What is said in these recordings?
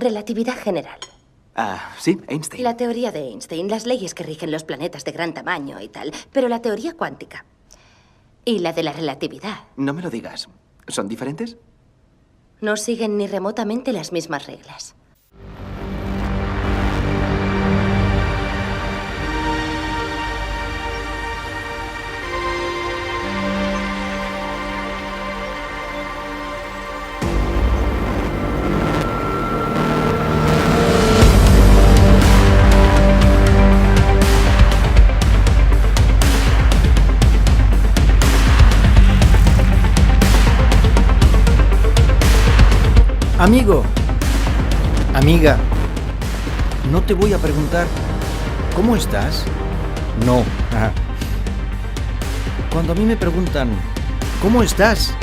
Relatividad general. Ah, sí, Einstein. La teoría de Einstein, las leyes que rigen los planetas de gran tamaño y tal. Pero la teoría cuántica y la de la relatividad. No me lo digas. ¿Son diferentes? No siguen ni remotamente las mismas reglas. Amigo, amiga, no te voy a preguntar ¿cómo estás? No. Cuando a mí me preguntan ¿cómo estás?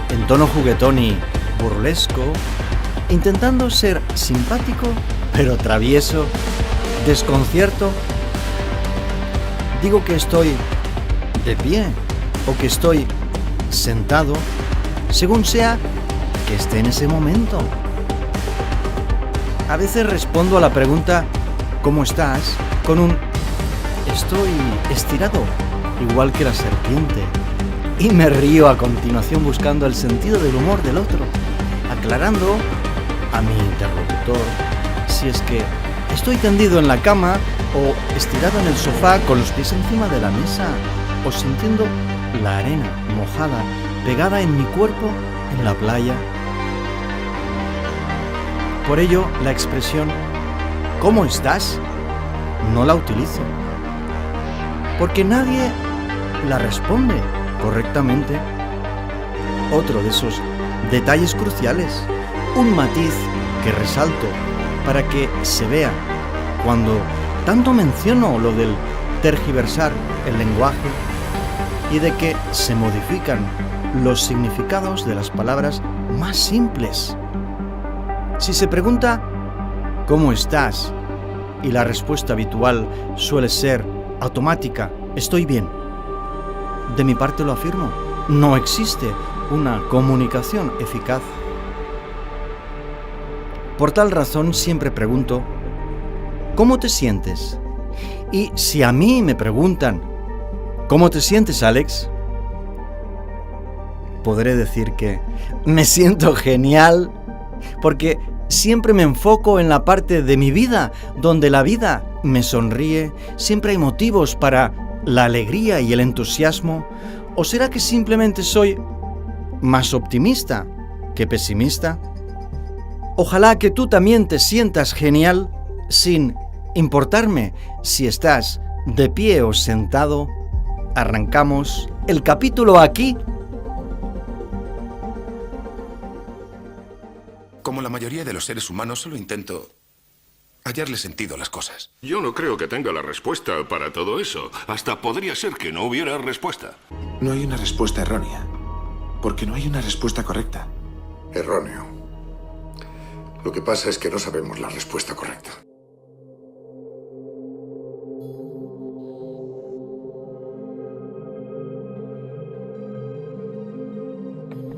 En tono juguetón y burlesco, intentando ser simpático, pero travieso, desconcierto, digo que estoy de pie o que estoy sentado, según sea que esté en ese momento. A veces respondo a la pregunta ¿cómo estás? Con un estoy estirado, igual que la serpiente. Y me río a continuación buscando el sentido del humor del otro, aclarando a mi interlocutor si es que estoy tendido en la cama o estirado en el sofá con los pies encima de la mesa o sintiendo la arena mojada pegada en mi cuerpo en la playa. Por ello, la expresión ¿cómo estás? No la utilizo, porque nadie la responde correctamente. Otro de esos detalles cruciales, un matiz que resalto para que se vea cuando tanto menciono lo del tergiversar el lenguaje y de que se modifican los significados de las palabras más simples. Si se pregunta ¿cómo estás? Y la respuesta habitual suele ser automática, estoy bien. De mi parte lo afirmo, no existe una comunicación eficaz. Por tal razón siempre pregunto ¿cómo te sientes? Y si a mí me preguntan ¿cómo te sientes, Alex? Podré decir que me siento genial, porque siempre me enfoco en la parte de mi vida donde la vida me sonríe, siempre hay motivos para la alegría y el entusiasmo. ¿O será que simplemente soy más optimista que pesimista? Ojalá que tú también te sientas genial sin importarme si estás de pie o sentado. Arrancamos el capítulo aquí. Como la mayoría de los seres humanos, solo intento hallarle sentido a las cosas. Yo no creo que tenga la respuesta para todo eso. Hasta podría ser que no hubiera respuesta. No hay una respuesta errónea, porque no hay una respuesta correcta. Erróneo. Lo que pasa es que no sabemos la respuesta correcta.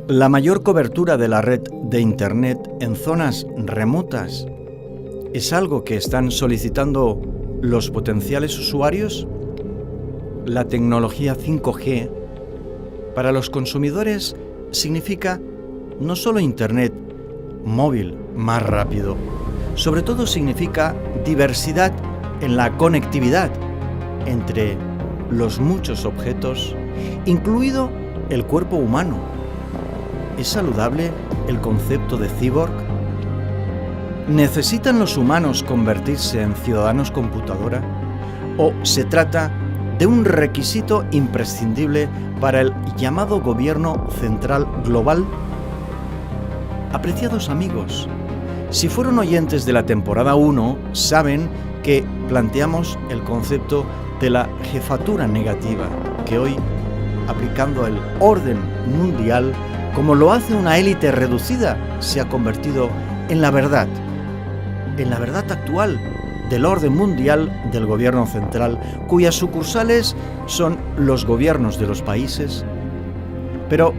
La mayor cobertura de la red de Internet en zonas remotas es algo que están solicitando los potenciales usuarios. La tecnología 5G para los consumidores significa no solo Internet móvil más rápido, sobre todo significa diversidad en la conectividad entre los muchos objetos, incluido el cuerpo humano. ¿Es saludable el concepto de cyborg? ¿Necesitan los humanos convertirse en ciudadanos computadora? ¿O se trata de un requisito imprescindible para el llamado gobierno central global? Apreciados amigos, si fueron oyentes de la temporada 1, saben que planteamos el concepto de la jefatura negativa, que hoy, aplicando el orden mundial, como lo hace una élite reducida, se ha convertido en la verdad actual del orden mundial del gobierno central, cuyas sucursales son los gobiernos de los países. Pero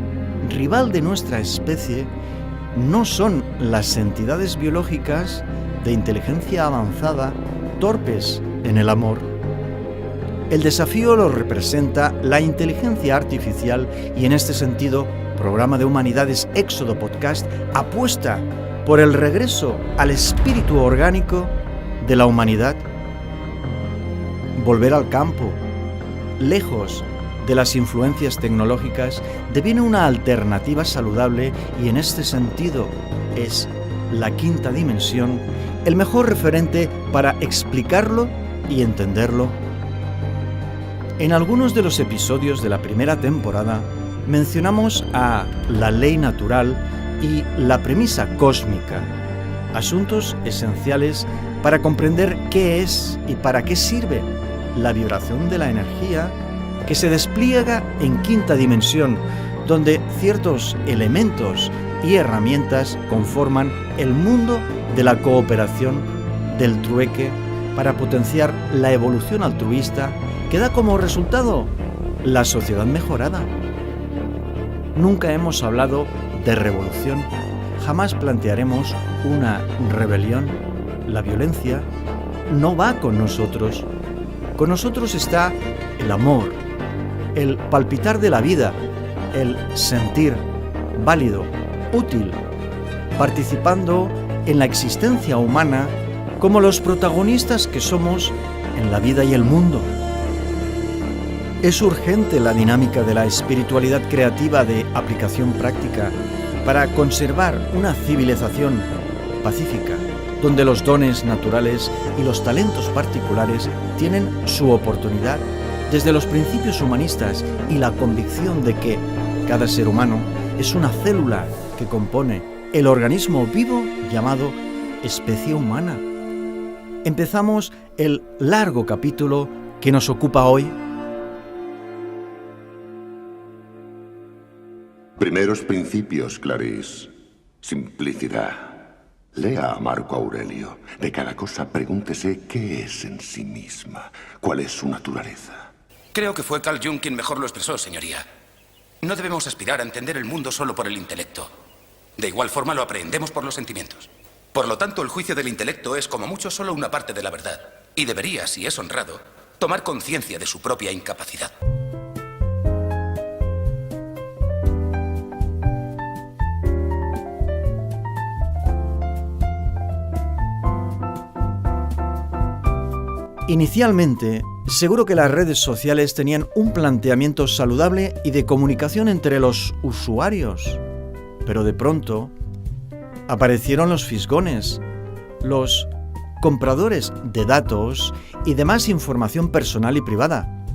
rival de nuestra especie no son las entidades biológicas de inteligencia avanzada torpes en el amor. El desafío lo representa la inteligencia artificial y en este sentido, Programa de Humanidades Éxodo Podcast apuesta por el regreso al espíritu orgánico de la humanidad. Volver al campo, lejos de las influencias tecnológicas, deviene una alternativa saludable y en este sentido es la quinta dimensión el mejor referente para explicarlo y entenderlo. En algunos de los episodios de la primera temporada mencionamos a la ley natural y la premisa cósmica, asuntos esenciales para comprender qué es y para qué sirve la vibración de la energía que se despliega en quinta dimensión, donde ciertos elementos y herramientas conforman el mundo de la cooperación, del trueque, para potenciar la evolución altruista que da como resultado la sociedad mejorada. Nunca hemos hablado de revolución, jamás plantearemos una rebelión. La violencia no va con nosotros. Con nosotros está el amor, el palpitar de la vida, el sentir válido, útil, participando en la existencia humana como los protagonistas que somos en la vida y el mundo. Es urgente la dinámica de la espiritualidad creativa de aplicación práctica para conservar una civilización pacífica, donde los dones naturales y los talentos particulares tienen su oportunidad desde los principios humanistas y la convicción de que cada ser humano es una célula que compone el organismo vivo llamado especie humana. Empezamos el largo capítulo que nos ocupa hoy. Primeros principios, Clarice. Simplicidad. Lea a Marco Aurelio. De cada cosa pregúntese qué es en sí misma, cuál es su naturaleza. Creo que fue Carl Jung quien mejor lo expresó, señoría. No debemos aspirar a entender el mundo solo por el intelecto. De igual forma lo aprehendemos por los sentimientos. Por lo tanto, el juicio del intelecto es como mucho solo una parte de la verdad. Y debería, si es honrado, tomar conciencia de su propia incapacidad. Inicialmente, seguro que las redes sociales tenían un planteamiento saludable y de comunicación entre los usuarios. Pero de pronto, aparecieron los fisgones, los compradores de datos y demás información personal y privada.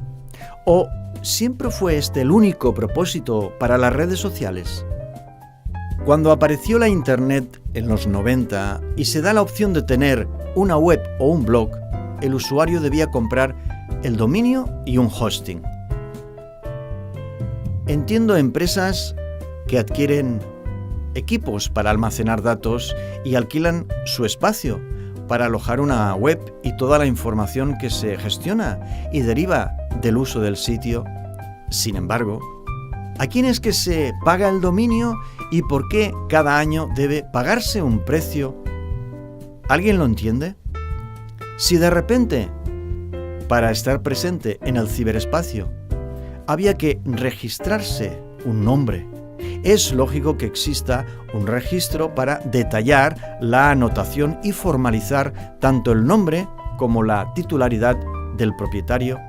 ¿O siempre fue este el único propósito para las redes sociales? Cuando apareció la Internet en los 90 y se da la opción de tener una web o un blog, el usuario debía comprar el dominio y un hosting. Entiendo empresas que adquieren equipos para almacenar datos y alquilan su espacio para alojar una web y toda la información que se gestiona y deriva del uso del sitio. Sin embargo, ¿a quién es que se paga el dominio y por qué cada año debe pagarse un precio? ¿Alguien lo entiende? Si de repente, para estar presente en el ciberespacio, había que registrarse un nombre, es lógico que exista un registro para detallar la anotación y formalizar tanto el nombre como la titularidad del propietario.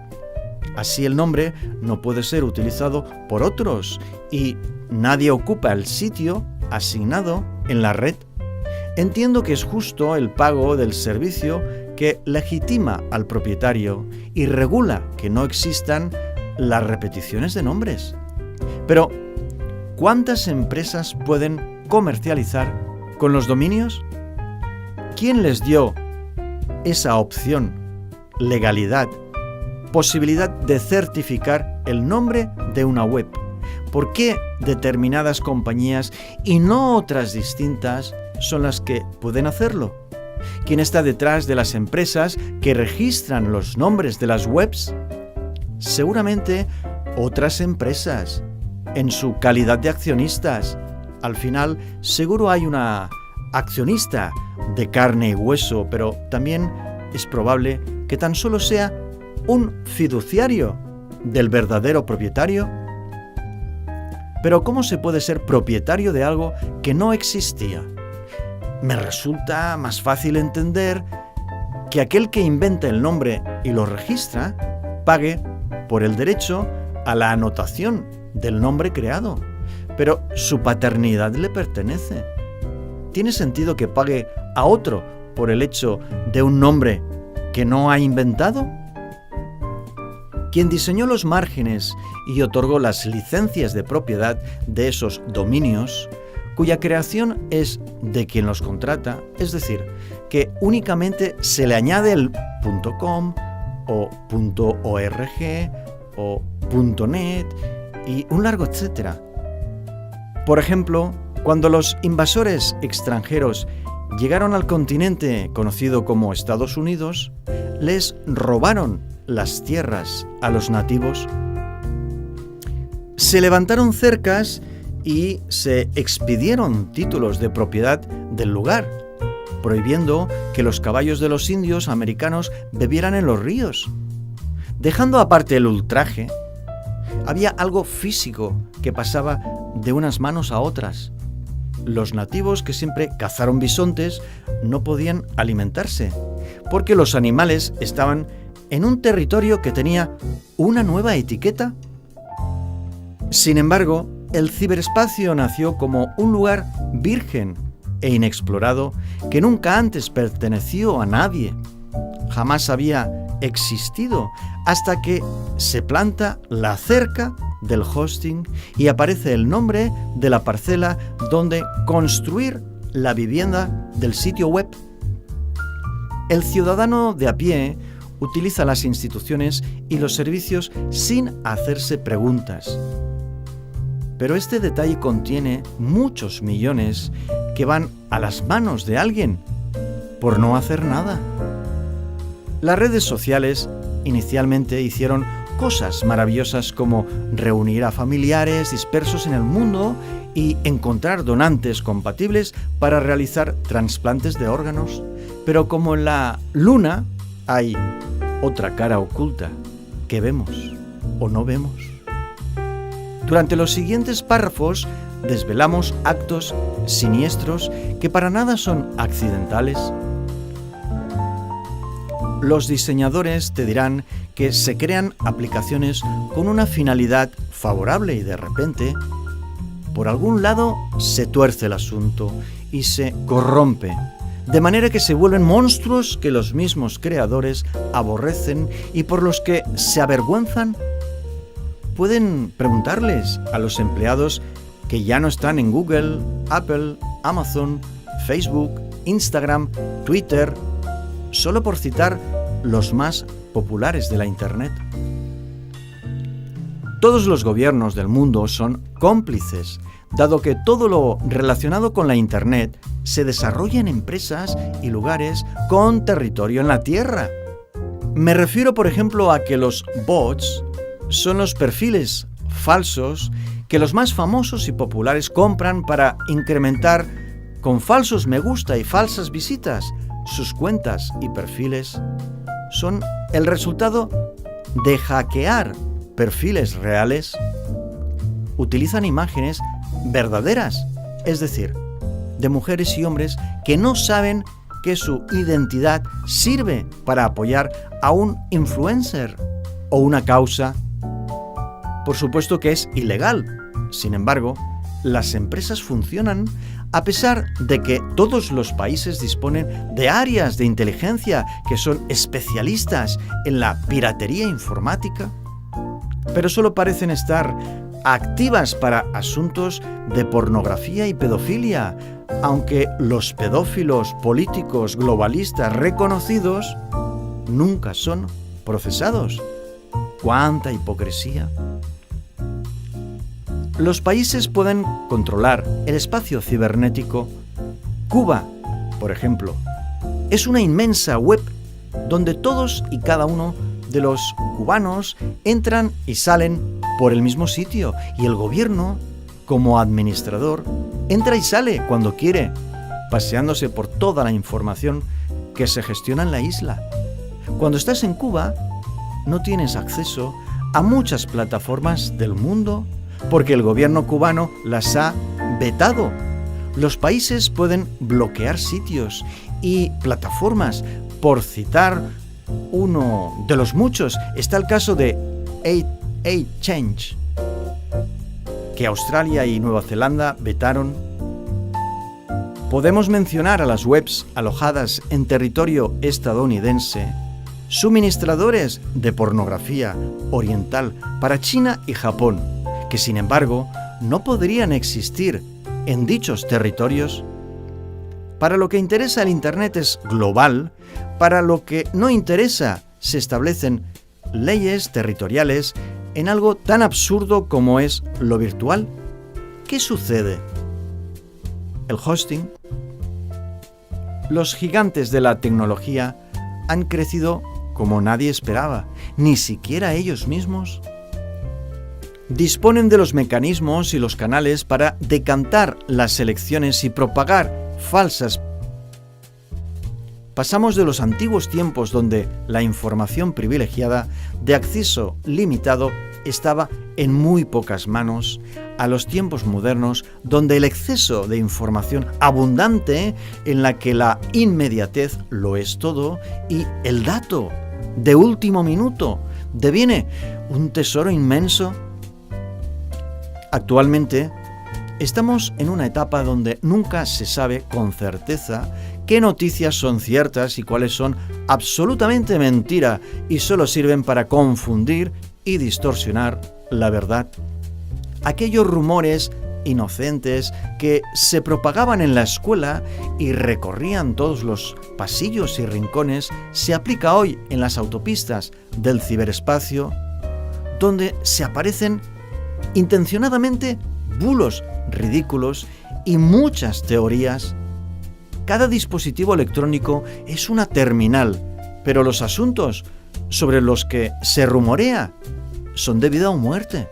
Así el nombre no puede ser utilizado por otros y nadie ocupa el sitio asignado en la red. Entiendo que es justo el pago del servicio que legitima al propietario y regula que no existan las repeticiones de nombres. Pero, ¿cuántas empresas pueden comercializar con los dominios? ¿Quién les dio esa opción, legalidad, posibilidad de certificar el nombre de una web? ¿Por qué determinadas compañías y no otras distintas son las que pueden hacerlo? ¿Quién está detrás de las empresas que registran los nombres de las webs? Seguramente otras empresas, en su calidad de accionistas, Al final, seguro hay una accionista de carne y hueso, pero también es probable que tan solo sea un fiduciario del verdadero propietario. Pero ¿cómo se puede ser propietario de algo que no existía? Me resulta más fácil entender que aquel que inventa el nombre y lo registra pague por el derecho a la anotación del nombre creado, pero su paternidad le pertenece. ¿Tiene sentido que pague a otro por el hecho de un nombre que no ha inventado? Quien diseñó los márgenes y otorgó las licencias de propiedad de esos dominios, cuya creación es de quien los contrata, es decir, que únicamente se le añade el .com o .org o .net y un largo etcétera. Por ejemplo, cuando los invasores extranjeros llegaron al continente conocido como Estados Unidos, les robaron las tierras a los nativos. Se levantaron cercas y se expidieron títulos de propiedad del lugar, prohibiendo que los caballos de los indios americanos bebieran en los ríos. Dejando aparte el ultraje, había algo físico que pasaba de unas manos a otras. Los nativos, que siempre cazaron bisontes, no podían alimentarse, porque los animales estaban en un territorio que tenía una nueva etiqueta. Sin embargo, el ciberespacio nació como un lugar virgen e inexplorado que nunca antes perteneció a nadie. Jamás había existido hasta que se planta la cerca del hosting y aparece el nombre de la parcela donde construir la vivienda del sitio web. El ciudadano de a pie utiliza las instituciones y los servicios sin hacerse preguntas. Pero este detalle contiene muchos millones que van a las manos de alguien por no hacer nada. Las redes sociales inicialmente hicieron cosas maravillosas como reunir a familiares dispersos en el mundo y encontrar donantes compatibles para realizar trasplantes de órganos. Pero como en la luna hay otra cara oculta que vemos o no vemos. Durante los siguientes párrafos desvelamos actos siniestros que para nada son accidentales. Los diseñadores te dirán que se crean aplicaciones con una finalidad favorable y de repente, por algún lado, se tuerce el asunto y se corrompe, de manera que se vuelven monstruos que los mismos creadores aborrecen y por los que se avergüenzan. Pueden preguntarles a los empleados que ya no están en Google, Apple, Amazon, Facebook, Instagram, Twitter, solo por citar los más populares de la Internet. Todos los gobiernos del mundo son cómplices, dado que todo lo relacionado con la Internet se desarrolla en empresas y lugares con territorio en la Tierra. Me refiero, por ejemplo, a que los bots son los perfiles falsos que los más famosos y populares compran para incrementar con falsos me gusta y falsas visitas. Sus cuentas y perfiles son el resultado de hackear perfiles reales. Utilizan imágenes verdaderas, es decir, de mujeres y hombres que no saben que su identidad sirve para apoyar a un influencer o una causa. Por supuesto que es ilegal. Sin embargo, las empresas funcionan a pesar de que todos los países disponen de áreas de inteligencia que son especialistas en la piratería informática, pero solo parecen estar activas para asuntos de pornografía y pedofilia, aunque los pedófilos políticos globalistas reconocidos nunca son procesados. ¡Cuánta hipocresía! Los países pueden controlar el espacio cibernético. Cuba, por ejemplo, es una inmensa web donde todos y cada uno de los cubanos entran y salen por el mismo sitio y el gobierno como administrador, entra y sale cuando quiere, paseándose por toda la información que se gestiona en la isla. Cuando estás en Cuba, no tienes acceso a muchas plataformas del mundo porque el gobierno cubano las ha vetado. Los países pueden bloquear sitios y plataformas. Por citar uno de los muchos, está el caso de 8change, que Australia y Nueva Zelanda vetaron. Podemos mencionar a las webs alojadas en territorio estadounidense, suministradores de pornografía oriental para China y Japón, que sin embargo no podrían existir en dichos territorios. Para lo que interesa el Internet es global, para lo que no interesa se establecen leyes territoriales en algo tan absurdo como es lo virtual. ¿Qué sucede? El hosting. Los gigantes de la tecnología han crecido como nadie esperaba, ni siquiera ellos mismos. Disponen de los mecanismos y los canales para decantar las elecciones y propagar falsas. Pasamos de los antiguos tiempos donde la información privilegiada de acceso limitado estaba en muy pocas manos, a los tiempos modernos donde el exceso de información abundante, en la que la inmediatez lo es todo y el dato de último minuto deviene un tesoro inmenso. Actualmente estamos en una etapa donde nunca se sabe con certeza qué noticias son ciertas y cuáles son absolutamente mentira y solo sirven para confundir y distorsionar la verdad. Aquellos rumores inocentes que se propagaban en la escuela y recorrían todos los pasillos y rincones se aplica hoy en las autopistas del ciberespacio, donde se aparecen intencionadamente bulos ridículos y muchas teorías. Cada dispositivo electrónico es una terminal, pero los asuntos sobre los que se rumorea son de vida o muerte.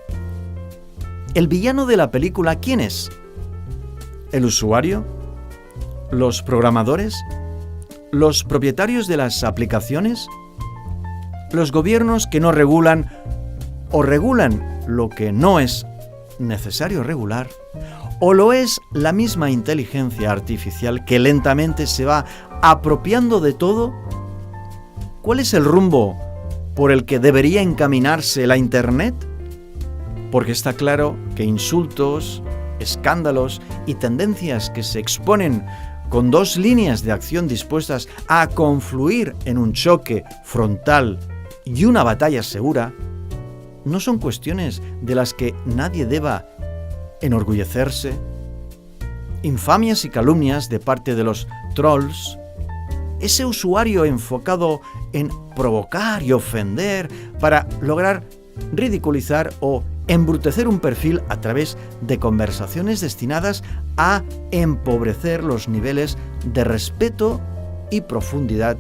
¿El villano de la película quién es? ¿El usuario? ¿Los programadores? ¿Los propietarios de las aplicaciones? ¿Los gobiernos que no regulan o regulan lo que no es necesario regular? ¿O lo es la misma inteligencia artificial que lentamente se va apropiando de todo? ¿Cuál es el rumbo por el que debería encaminarse la Internet? Porque está claro que insultos, escándalos y tendencias que se exponen con dos líneas de acción dispuestas a confluir en un choque frontal y una batalla segura, no son cuestiones de las que nadie deba enorgullecerse. Infamias y calumnias de parte de los trolls, ese usuario enfocado en provocar y ofender para lograr ridiculizar o embrutecer un perfil a través de conversaciones destinadas a empobrecer los niveles de respeto y profundidad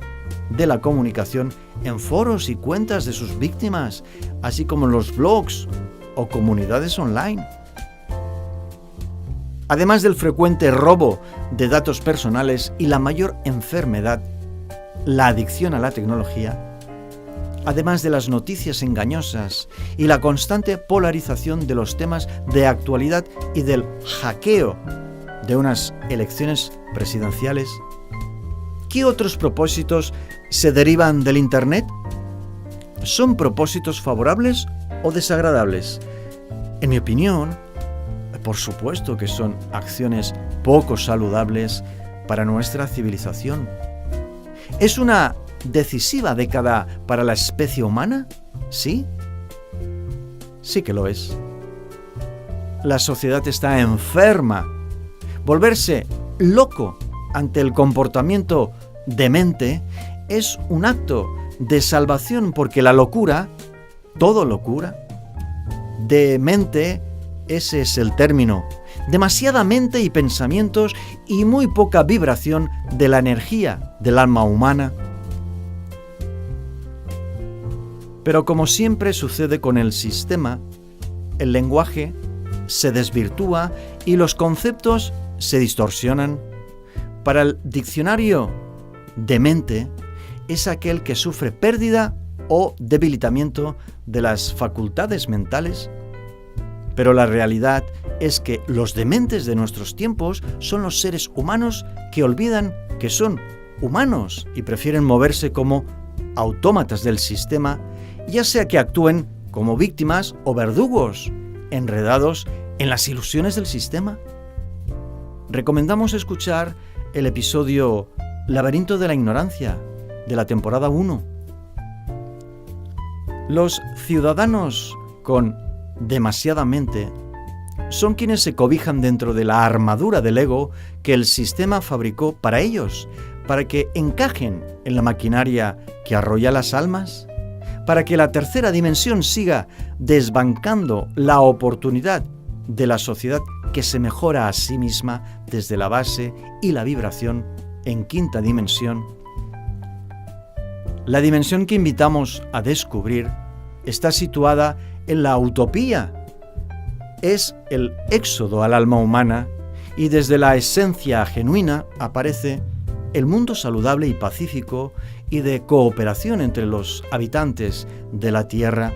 de la comunicación en foros y cuentas de sus víctimas, así como en los blogs o comunidades online. Además del frecuente robo de datos personales y la mayor enfermedad, la adicción a la tecnología, además de las noticias engañosas y la constante polarización de los temas de actualidad y del hackeo de unas elecciones presidenciales, ¿qué otros propósitos se derivan del Internet? ¿Son propósitos favorables o desagradables? En mi opinión, por supuesto que son acciones poco saludables para nuestra civilización. ¿Es una decisiva década para la especie humana? ¿Sí? Sí que lo es. La sociedad está enferma. Volverse loco ante el comportamiento demente es un acto de salvación, porque la locura, todo locura, demente, ese es el término, demasiada mente y pensamientos y muy poca vibración de la energía del alma humana. Pero como siempre sucede con el sistema, el lenguaje se desvirtúa y los conceptos se distorsionan. Para el diccionario, demente es aquel que sufre pérdida o debilitamiento de las facultades mentales. Pero la realidad es que los dementes de nuestros tiempos son los seres humanos que olvidan que son humanos y prefieren moverse como autómatas del sistema, ya sea que actúen como víctimas o verdugos, enredados en las ilusiones del sistema. Recomendamos escuchar el episodio Laberinto de la Ignorancia, de la temporada 1. Los ciudadanos con demasiada mente son quienes se cobijan dentro de la armadura del ego que el sistema fabricó para ellos, para que encajen en la maquinaria que arrolla las almas, para que la tercera dimensión siga desbancando la oportunidad de la sociedad que se mejora a sí misma desde la base y la vibración en quinta dimensión. La dimensión que invitamos a descubrir está situada en la utopía. Es el éxodo al alma humana y desde la esencia genuina aparece el mundo saludable y pacífico y de cooperación entre los habitantes de la Tierra.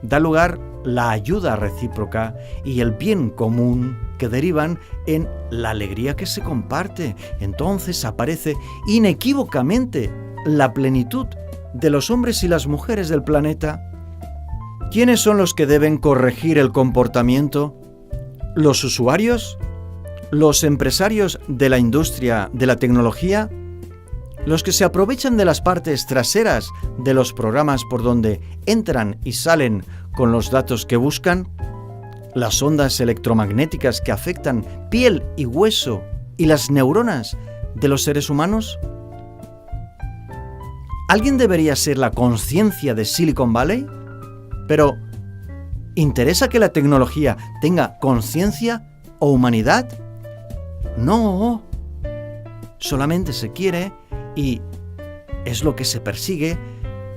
Da lugar la ayuda recíproca y el bien común que derivan en la alegría que se comparte. Entonces aparece inequívocamente la plenitud de los hombres y las mujeres del planeta. ¿Quiénes son los que deben corregir el comportamiento? ¿Los usuarios? ¿Los empresarios de la industria de la tecnología? ¿Los que se aprovechan de las partes traseras de los programas por donde entran y salen con los datos que buscan? ¿Las ondas electromagnéticas que afectan piel y hueso y las neuronas de los seres humanos? ¿Alguien debería ser la conciencia de Silicon Valley? Pero, ¿interesa que la tecnología tenga conciencia o humanidad? No. Solamente se quiere, y es lo que se persigue,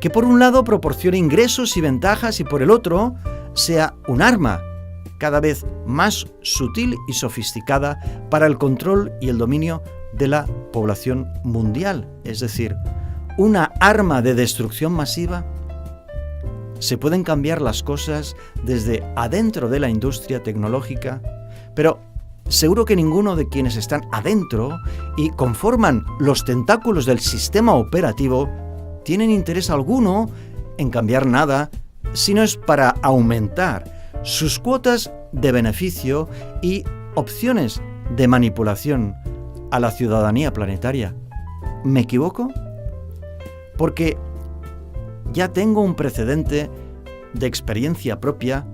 que por un lado proporcione ingresos y ventajas y por el otro sea un arma cada vez más sutil y sofisticada para el control y el dominio de la población mundial. Es decir, una arma de destrucción masiva. Se pueden cambiar las cosas desde adentro de la industria tecnológica, pero seguro que ninguno de quienes están adentro y conforman los tentáculos del sistema operativo tienen interés alguno en cambiar nada, si no es para aumentar sus cuotas de beneficio y opciones de manipulación a la ciudadanía planetaria. ¿Me equivoco? Porque ya tengo un precedente de experiencia propia.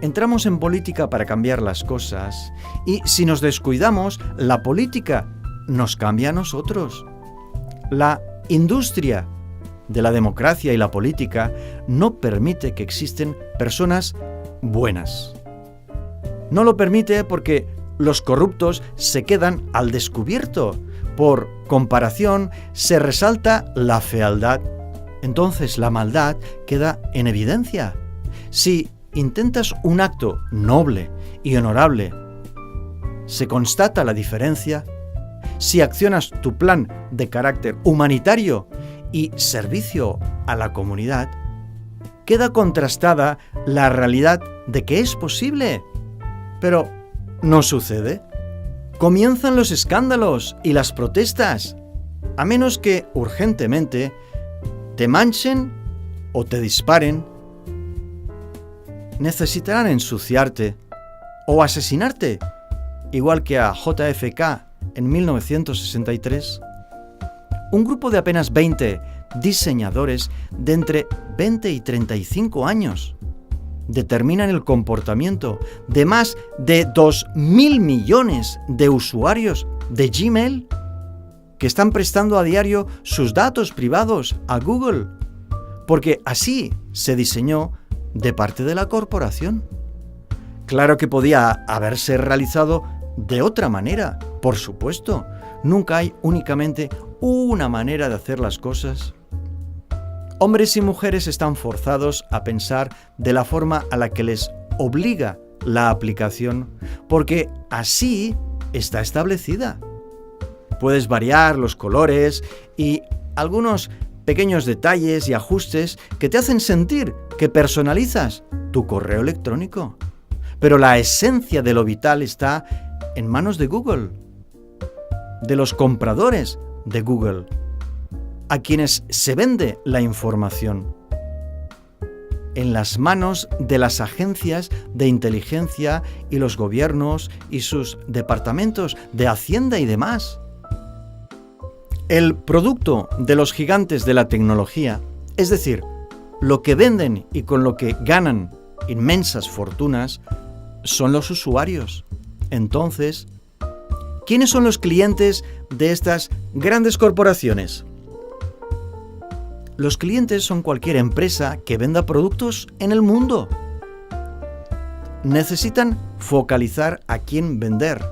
Entramos en política para cambiar las cosas y si nos descuidamos, la política nos cambia a nosotros. La industria de la democracia y la política no permite que existen personas buenas. No lo permite porque los corruptos se quedan al descubierto. Por comparación, se resalta la fealdad. Entonces la maldad queda en evidencia. Si intentas un acto noble y honorable, se constata la diferencia. Si accionas tu plan de carácter humanitario y servicio a la comunidad, queda contrastada la realidad de que es posible. Pero no sucede. Comienzan los escándalos y las protestas, a menos que urgentemente te manchen o te disparen. Necesitarán ensuciarte o asesinarte, igual que a JFK en 1963. Un grupo de apenas 20 diseñadores de entre 20 y 35 años determinan el comportamiento de más de 2.000 millones de usuarios de Gmail que están prestando a diario sus datos privados a Google, porque así se diseñó de parte de la corporación. Claro que podía haberse realizado de otra manera, por supuesto. Nunca hay únicamente una manera de hacer las cosas. Hombres y mujeres están forzados a pensar de la forma a la que les obliga la aplicación porque así está establecida. Puedes variar los colores y algunos pequeños detalles y ajustes que te hacen sentir que personalizas tu correo electrónico. Pero la esencia de lo vital está en manos de Google, de los compradores de Google, a quienes se vende la información, en las manos de las agencias de inteligencia y los gobiernos y sus departamentos de Hacienda y demás. El producto de los gigantes de la tecnología, es decir, lo que venden y con lo que ganan inmensas fortunas, son los usuarios. Entonces, ¿quiénes son los clientes de estas grandes corporaciones? Los clientes son cualquier empresa que venda productos en el mundo. Necesitan focalizar a quién vender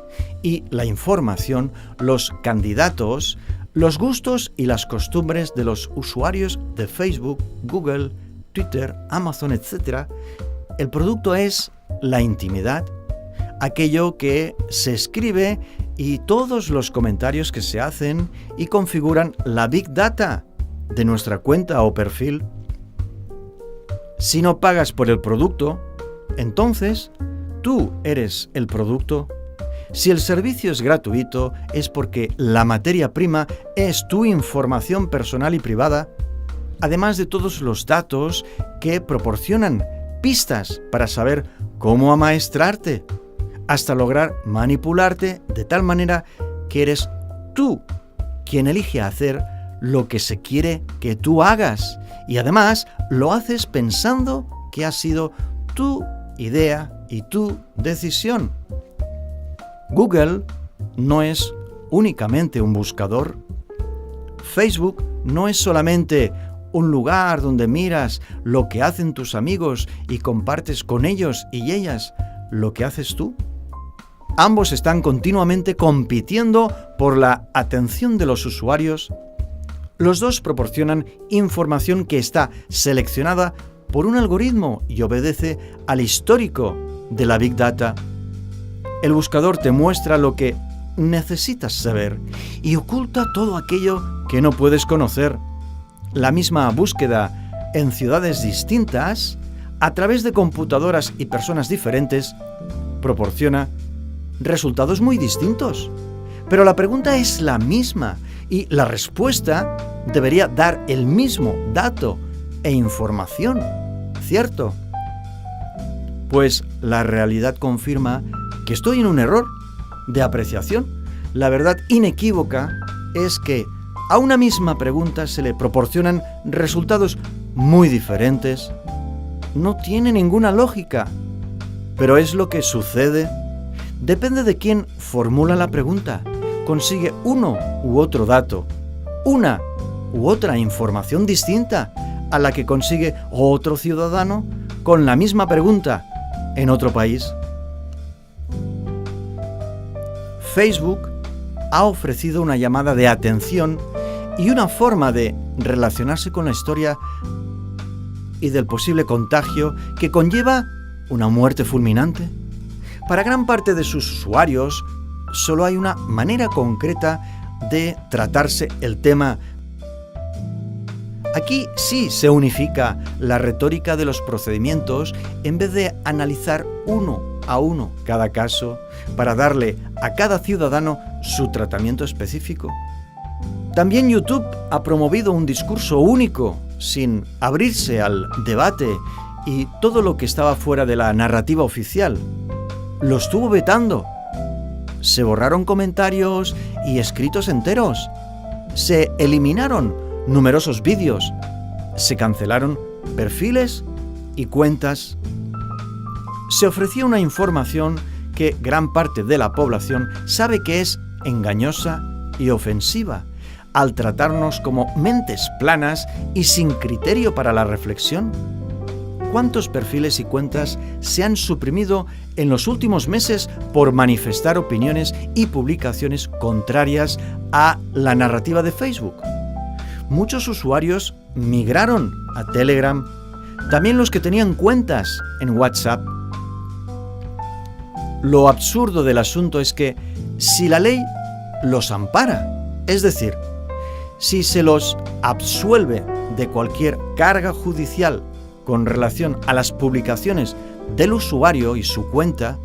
y la información, los candidatos, los gustos y las costumbres de los usuarios de Facebook, Google, Twitter, Amazon, etc. El producto es la intimidad, aquello que se escribe y todos los comentarios que se hacen y configuran la Big Data de nuestra cuenta o perfil. Si no pagas por el producto, entonces tú eres el producto. Si el servicio es gratuito, es porque la materia prima es tu información personal y privada, además de todos los datos que proporcionan pistas para saber cómo amaestrarte, hasta lograr manipularte de tal manera que eres tú quien elige hacer lo que se quiere que tú hagas. Y además lo haces pensando que ha sido tu idea y tu decisión. Google no es únicamente un buscador. Facebook no es solamente un lugar donde miras lo que hacen tus amigos y compartes con ellos y ellas lo que haces tú. Ambos están continuamente compitiendo por la atención de los usuarios. Los dos proporcionan información que está seleccionada por un algoritmo y obedece al histórico de la Big Data. El buscador te muestra lo que necesitas saber y oculta todo aquello que no puedes conocer. La misma búsqueda en ciudades distintas, a través de computadoras y personas diferentes, proporciona resultados muy distintos. Pero la pregunta es la misma y la respuesta debería dar el mismo dato e información, ¿cierto? Pues la realidad confirma que estoy en un error de apreciación. La verdad inequívoca es que a una misma pregunta se le proporcionan resultados muy diferentes. No tiene ninguna lógica, pero es lo que sucede. Depende de quién formula la pregunta. Consigue uno u otro dato, una u otra información distinta a la que consigue otro ciudadano con la misma pregunta en otro país. Facebook ha ofrecido una llamada de atención y una forma de relacionarse con la historia y del posible contagio que conlleva una muerte fulminante. Para gran parte de sus usuarios, solo hay una manera concreta de tratarse el tema. Aquí sí se unifica la retórica de los procedimientos en vez de analizar uno a uno cada caso para darle a cada ciudadano su tratamiento específico. También YouTube ha promovido un discurso único, sin abrirse al debate y todo lo que estaba fuera de la narrativa oficial. Lo estuvo vetando. Se borraron comentarios y escritos enteros. Se eliminaron numerosos vídeos. Se cancelaron perfiles y cuentas. Se ofrecía una información que gran parte de la población sabe que es engañosa y ofensiva, al tratarnos como mentes planas y sin criterio para la reflexión. ¿Cuántos perfiles y cuentas se han suprimido en los últimos meses por manifestar opiniones y publicaciones contrarias a la narrativa de Facebook? Muchos usuarios migraron a Telegram, también los que tenían cuentas en WhatsApp. lo absurdo del asunto es que si la ley los ampara, es decir, si se los absuelve de cualquier carga judicial con relación a las publicaciones del usuario y su cuenta,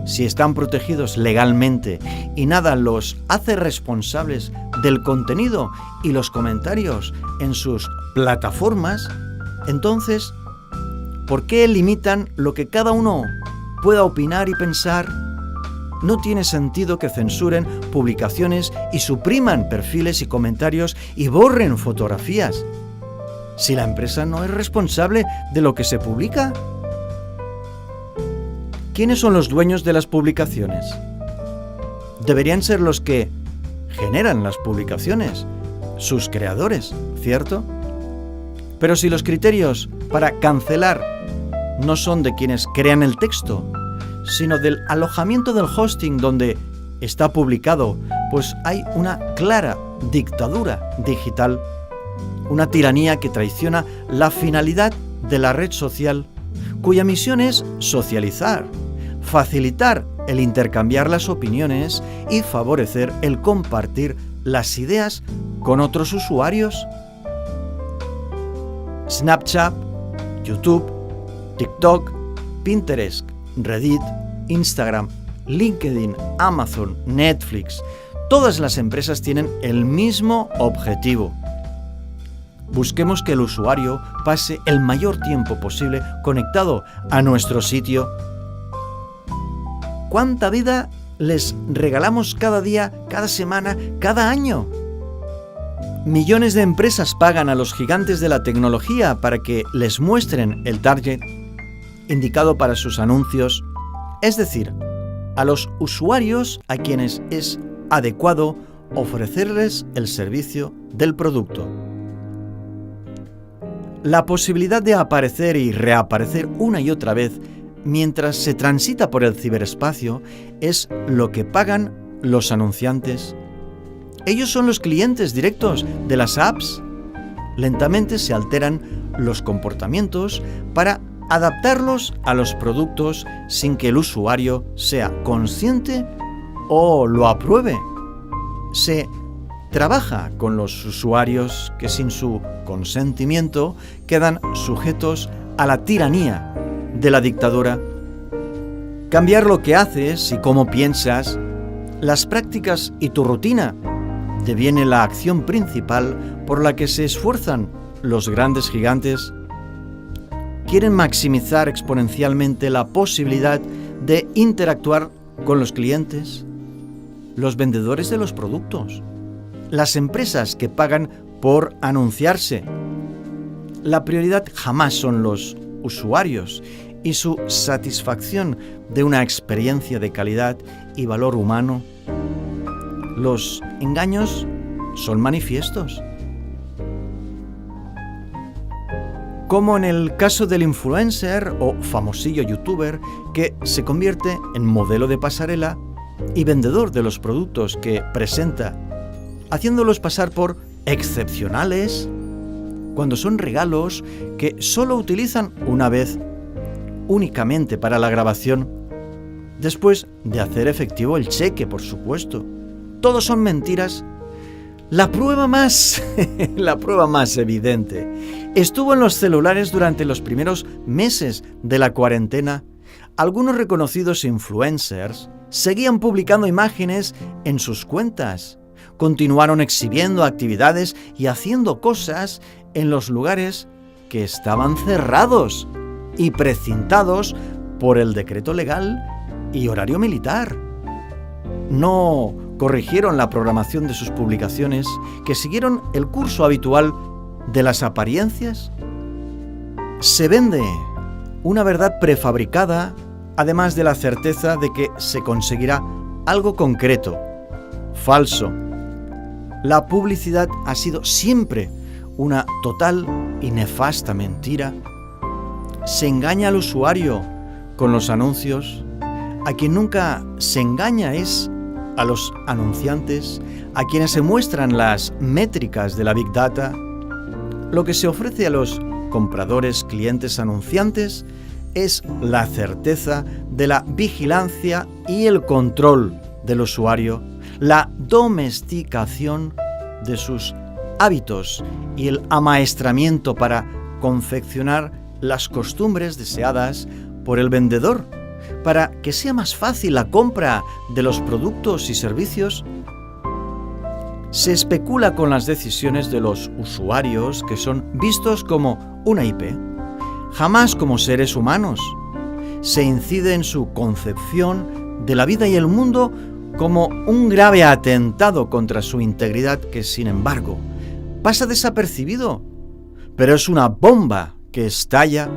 si están protegidos legalmente y nada los hace responsables del contenido y los comentarios en sus plataformas, entonces, ¿por qué limitan lo que cada uno pueda opinar y pensar? No tiene sentido que censuren publicaciones y supriman perfiles y comentarios y borren fotografías, si la empresa no es responsable de lo que se publica. ¿Quiénes son los dueños de las publicaciones? Deberían ser los que generan las publicaciones, sus creadores, ¿cierto? Pero si los criterios para cancelar no son de quienes crean el texto, sino del alojamiento del hosting donde está publicado, pues hay una clara dictadura digital, una tiranía que traiciona la finalidad de la red social, cuya misión es socializar, facilitar el intercambiar las opiniones y favorecer el compartir las ideas con otros usuarios. Snapchat, YouTube, TikTok, Pinterest, Reddit, Instagram, LinkedIn, Amazon, Netflix, todas las empresas tienen el mismo objetivo. Busquemos que el usuario pase el mayor tiempo posible conectado a nuestro sitio. ¿Cuánta vida les regalamos cada día, cada semana, cada año? Millones de empresas pagan a los gigantes de la tecnología para que les muestren el target indicado para sus anuncios, es decir, a los usuarios a quienes es adecuado ofrecerles el servicio del producto. La posibilidad de aparecer y reaparecer una y otra vez mientras se transita por el ciberespacio es lo que pagan los anunciantes. Ellos son los clientes directos de las apps. Lentamente se alteran los comportamientos para adaptarlos a los productos sin que el usuario sea consciente o lo apruebe. Se trabaja con los usuarios que sin su consentimiento quedan sujetos a la tiranía de la dictadura. Cambiar lo que haces y cómo piensas, las prácticas y tu rutina deviene la acción principal por la que se esfuerzan los grandes gigantes. Quieren maximizar exponencialmente la posibilidad de interactuar con los clientes, los vendedores de los productos, las empresas que pagan por anunciarse. La prioridad jamás son los usuarios y su satisfacción de una experiencia de calidad y valor humano. Los engaños son manifiestos. Como en el caso del influencer o famosillo youtuber que se convierte en modelo de pasarela y vendedor de los productos que presenta, haciéndolos pasar por excepcionales, cuando son regalos que solo utilizan una vez, únicamente para la grabación, después de hacer efectivo el cheque, por supuesto. Todos son mentiras. La prueba más evidente estuvo en los celulares durante los primeros meses de la cuarentena. Algunos reconocidos influencers seguían publicando imágenes en sus cuentas, continuaron exhibiendo actividades y haciendo cosas en los lugares que estaban cerrados y precintados por el decreto legal y horario militar. No corrigieron la programación de sus publicaciones, que siguieron el curso habitual de las apariencias. Se vende una verdad prefabricada, además de la certeza de que se conseguirá algo concreto, falso. La publicidad ha sido siempre una total y nefasta mentira. Se engaña al usuario con los anuncios. A quien nunca se engaña es a los anunciantes, a quienes se muestran las métricas de la Big Data. Lo que se ofrece a los compradores, clientes, anunciantes es la certeza de la vigilancia y el control del usuario, la domesticación de sus hábitos y el amaestramiento para confeccionar las costumbres deseadas por el vendedor, para que sea más fácil la compra de los productos y servicios. Se especula con las decisiones de los usuarios, que son vistos como una IP, jamás como seres humanos. Se incide en su concepción de la vida y el mundo como un grave atentado contra su integridad que, sin embargo, pasa desapercibido, pero es una bomba que estalla.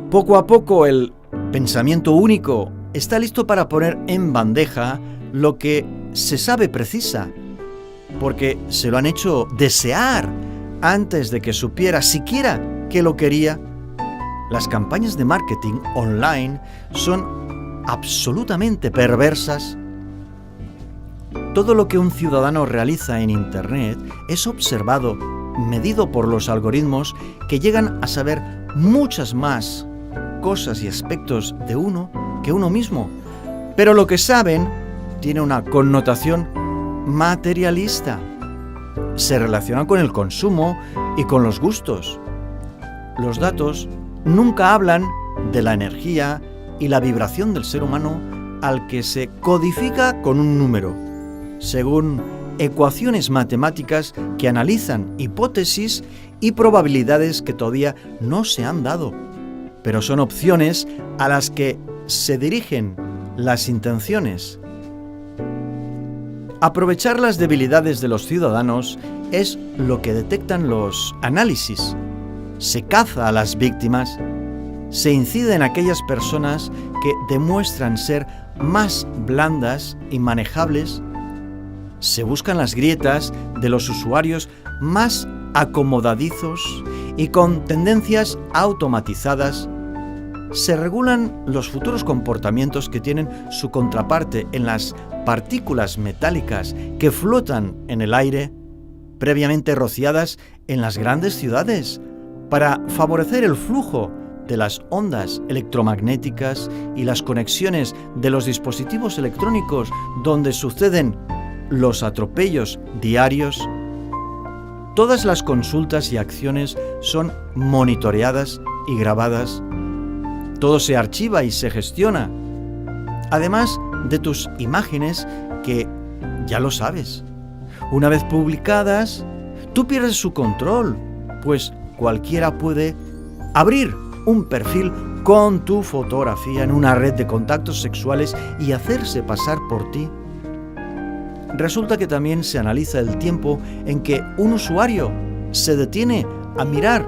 Poco a poco el pensamiento único está listo para poner en bandeja lo que se sabe precisa, porque se lo han hecho desear antes de que supiera siquiera que lo quería. Las campañas de marketing online son absolutamente perversas. Todo lo que un ciudadano realiza en Internet es observado, medido por los algoritmos que llegan a saber muchas más cosas y aspectos de uno que uno mismo. Pero lo que saben tiene una connotación materialista. Se relaciona con el consumo y con los gustos. Los datos nunca hablan de la energía y la vibración del ser humano al que se codifica con un número, según ecuaciones matemáticas que analizan hipótesis y probabilidades que todavía no se han dado, pero son opciones a las que se dirigen las intenciones. Aprovechar las debilidades de los ciudadanos es lo que detectan los análisis. Se caza a las víctimas, se incide en aquellas personas que demuestran ser más blandas y manejables, se buscan las grietas de los usuarios más acomodadizos y con tendencias automatizadas, se regulan los futuros comportamientos que tienen su contraparte en las partículas metálicas que flotan en el aire, previamente rociadas en las grandes ciudades, para favorecer el flujo de las ondas electromagnéticas y las conexiones de los dispositivos electrónicos donde suceden los atropellos diarios. Todas las consultas y acciones son monitoreadas y grabadas. Todo se archiva y se gestiona, además de tus imágenes que, ya lo sabes, una vez publicadas, tú pierdes su control, pues cualquiera puede abrir un perfil con tu fotografía en una red de contactos sexuales y hacerse pasar por ti. Resulta que también se analiza el tiempo en que un usuario se detiene a mirar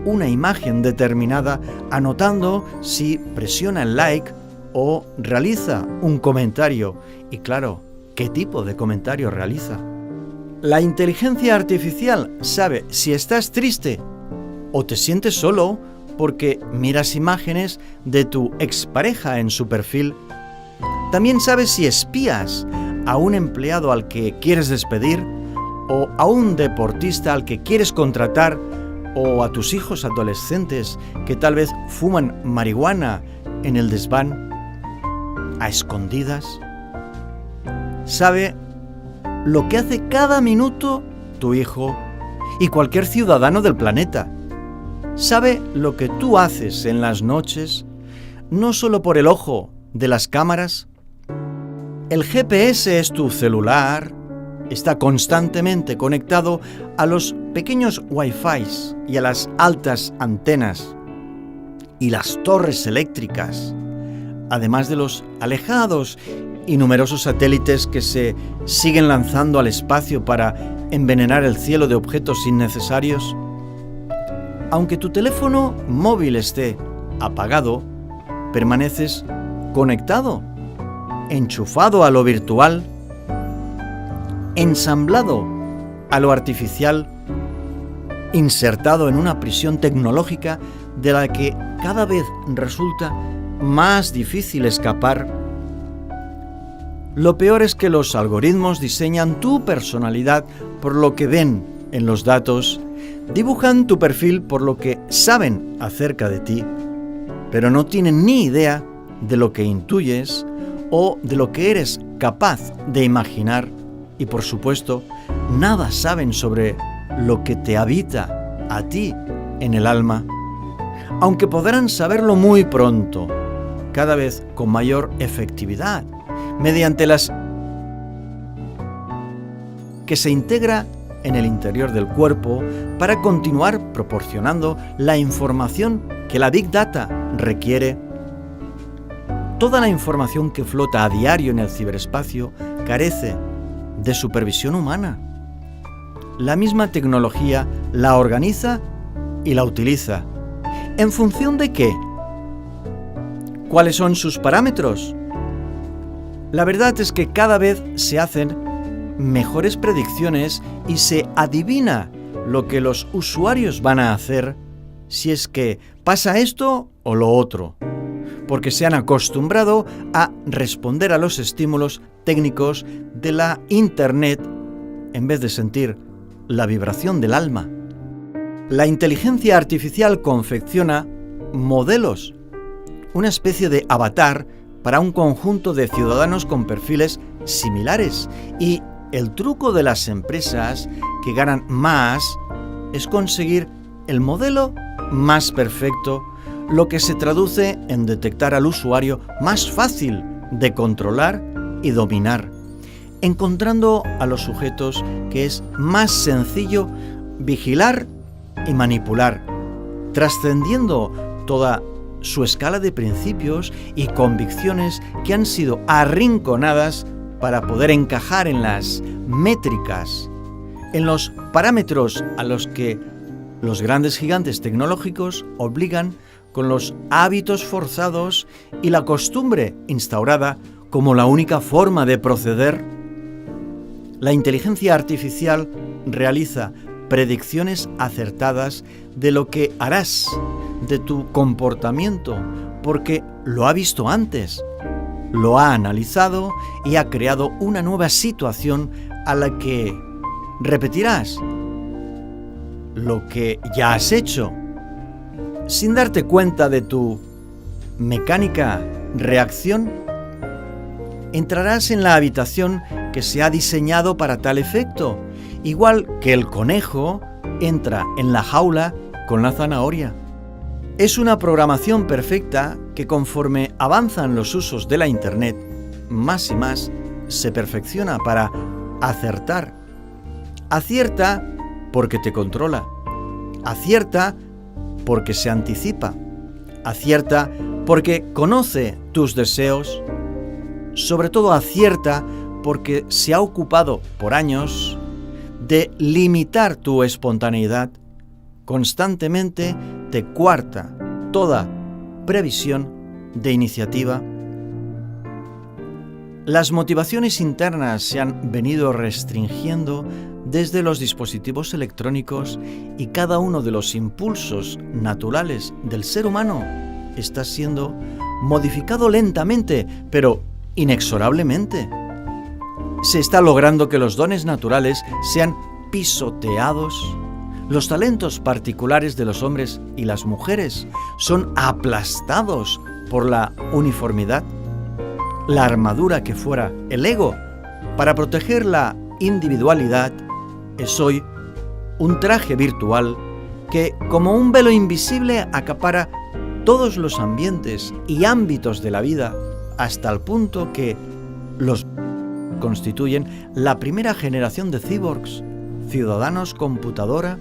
una imagen determinada, anotando si presiona el like o realiza un comentario. Y claro, ¿qué tipo de comentario realiza? La inteligencia artificial sabe si estás triste o te sientes solo porque miras imágenes de tu expareja en su perfil. También sabe si espías a un empleado al que quieres despedir, o a un deportista al que quieres contratar, o a tus hijos adolescentes que tal vez fuman marihuana en el desván, a escondidas. Sabe lo que hace cada minuto tu hijo y cualquier ciudadano del planeta. Sabe lo que tú haces en las noches, no solo por el ojo de las cámaras. El GPS es tu celular, está constantemente conectado a los pequeños Wi-Fi y a las altas antenas y las torres eléctricas, además de los alejados y numerosos satélites que se siguen lanzando al espacio para envenenar el cielo de objetos innecesarios. Aunque tu teléfono móvil esté apagado, permaneces conectado, enchufado a lo virtual, ensamblado a lo artificial, insertado en una prisión tecnológica de la que cada vez resulta más difícil escapar. Lo peor es que los algoritmos diseñan tu personalidad por lo que ven en los datos, dibujan tu perfil por lo que saben acerca de ti. pero no tienen ni idea de lo que intuyes o de lo que eres capaz de imaginar y, por supuesto, nada saben sobre lo que te habita a ti en el alma, aunque podrán saberlo muy pronto, cada vez con mayor efectividad, mediante las que se integra en el interior del cuerpo para continuar proporcionando la información que la Big Data requiere. Toda la información que flota a diario en el ciberespacio carece de supervisión humana. La misma tecnología la organiza y la utiliza. ¿En función de qué? ¿Cuáles son sus parámetros? La verdad es que cada vez se hacen mejores predicciones y se adivina lo que los usuarios van a hacer si es que pasa esto o lo otro, porque se han acostumbrado a responder a los estímulos técnicos de la Internet en vez de sentir la vibración del alma. La inteligencia artificial confecciona modelos, una especie de avatar para un conjunto de ciudadanos con perfiles similares, y el truco de las empresas que ganan más es conseguir el modelo más perfecto, lo que se traduce en detectar al usuario más fácil de controlar y dominar, encontrando a los sujetos que es más sencillo vigilar y manipular, trascendiendo toda su escala de principios y convicciones que han sido arrinconadas para poder encajar en las métricas, en los parámetros a los que los grandes gigantes tecnológicos obligan con los hábitos forzados y la costumbre instaurada como la única forma de proceder. La inteligencia artificial realiza predicciones acertadas de lo que harás, de tu comportamiento, porque lo ha visto antes, lo ha analizado y ha creado una nueva situación a la que repetirás lo que ya has hecho, sin darte cuenta de tu mecánica reacción. Entrarás en la habitación que se ha diseñado para tal efecto, igual que el conejo entra en la jaula con la zanahoria. Es una programación perfecta que, conforme avanzan los usos de la Internet, más y más se perfecciona para acertar. Acierta porque te controla. Acierta porque se anticipa. Acierta porque conoce tus deseos. Sobre todo acierta porque se ha ocupado por años de limitar tu espontaneidad. Constantemente te coarta toda previsión de iniciativa. Las motivaciones internas se han venido restringiendo desde los dispositivos electrónicos y cada uno de los impulsos naturales del ser humano está siendo modificado lentamente, pero inexorablemente. Se está logrando que los dones naturales sean pisoteados. Los talentos particulares de los hombres y las mujeres son aplastados por la uniformidad. La armadura que fuera el ego para proteger la individualidad es hoy un traje virtual que, como un velo invisible, acapara todos los ambientes y ámbitos de la vida, hasta el punto que los constituyen la primera generación de cyborgs, ciudadanos computadora.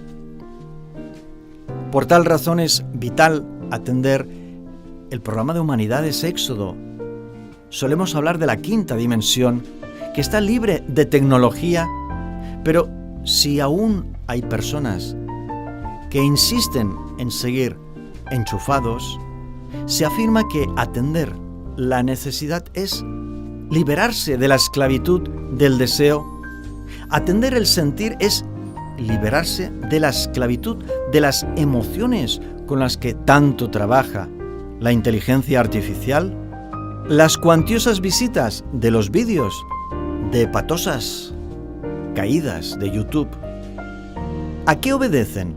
Por tal razón es vital atender el programa de Humanidades Éxodo. Solemos hablar de la quinta dimensión, que está libre de tecnología, pero si aún hay personas que insisten en seguir enchufados, se afirma que atender la necesidad es liberarse de la esclavitud del deseo. Atender el sentir es liberarse de la esclavitud de las emociones con las que tanto trabaja la inteligencia artificial. Las cuantiosas visitas de los vídeos de patosas caídas de YouTube, ¿a qué obedecen?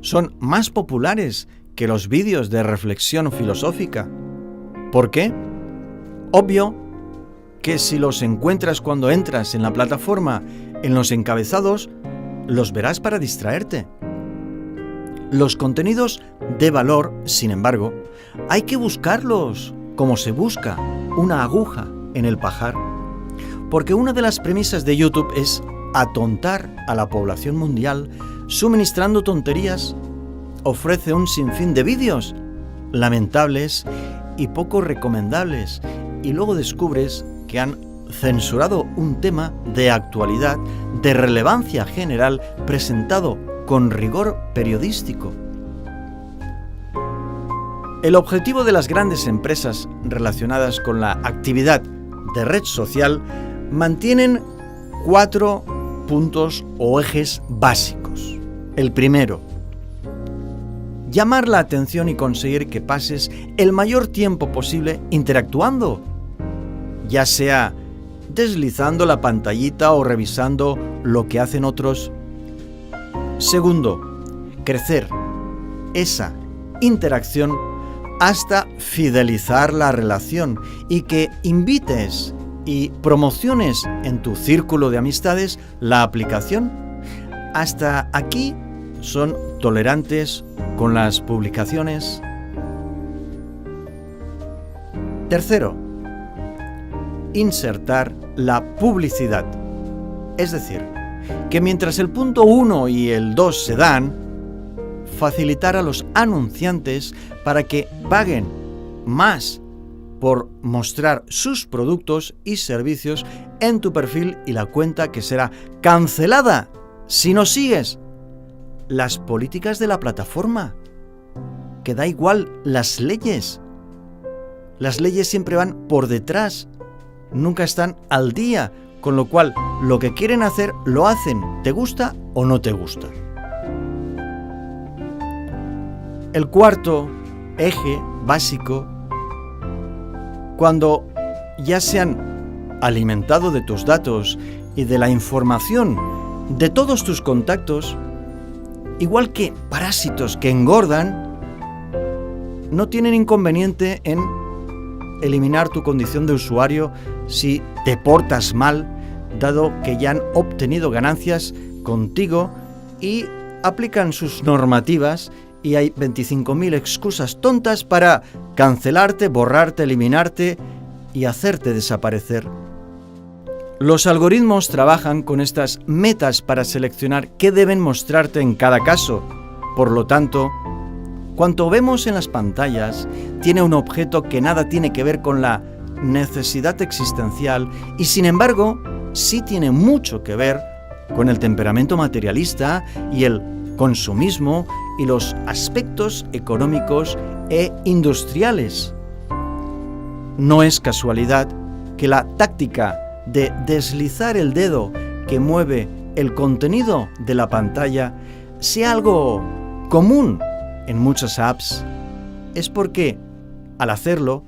Son más populares que los vídeos de reflexión filosófica. ¿Por qué? Obvio que si los encuentras cuando entras en la plataforma, en los encabezados, los verás para distraerte. Los contenidos de valor, sin embargo, hay que buscarlos como se busca una aguja en el pajar. Porque una de las premisas de YouTube es atontar a la población mundial suministrando tonterías. Ofrece un sinfín de vídeos lamentables y poco recomendables, y luego descubres que han censurado un tema de actualidad, de relevancia general, presentado con rigor periodístico. El objetivo de las grandes empresas relacionadas con la actividad de red social mantienen 4 puntos o ejes básicos. El primero, llamar la atención y conseguir que pases el mayor tiempo posible interactuando, ya sea deslizando la pantallita o revisando lo que hacen otros. Segundo, crecer esa interacción hasta fidelizar la relación y que invites y promociones en tu círculo de amistades la aplicación. Hasta aquí son tolerantes con las publicaciones. Tercero, insertar la publicidad. Es decir, que mientras el punto 1 y el 2 se dan, facilitar a los anunciantes para que paguen más por mostrar sus productos y servicios en tu perfil y la cuenta que será cancelada si no sigues las políticas de la plataforma. Que da igual las leyes. Las leyes siempre van por detrás, nunca están al día, con lo cual lo que quieren hacer lo hacen, te gusta o no te gusta. El cuarto eje básico, cuando ya se han alimentado de tus datos y de la información de todos tus contactos, igual que parásitos que engordan, no tienen inconveniente en eliminar tu condición de usuario si te portas mal, dado que ya han obtenido ganancias contigo y aplican sus normativas y hay 25.000 excusas tontas para cancelarte, borrarte, eliminarte y hacerte desaparecer. Los algoritmos trabajan con estas metas para seleccionar qué deben mostrarte en cada caso. Por lo tanto, cuanto vemos en las pantallas tiene un objeto que nada tiene que ver con la necesidad existencial y, sin embargo, sí tiene mucho que ver con el temperamento materialista y el consumismo y los aspectos económicos e industriales. No es casualidad que la táctica de deslizar el dedo que mueve el contenido de la pantalla sea algo común en muchas apps. Es porque, al hacerlo,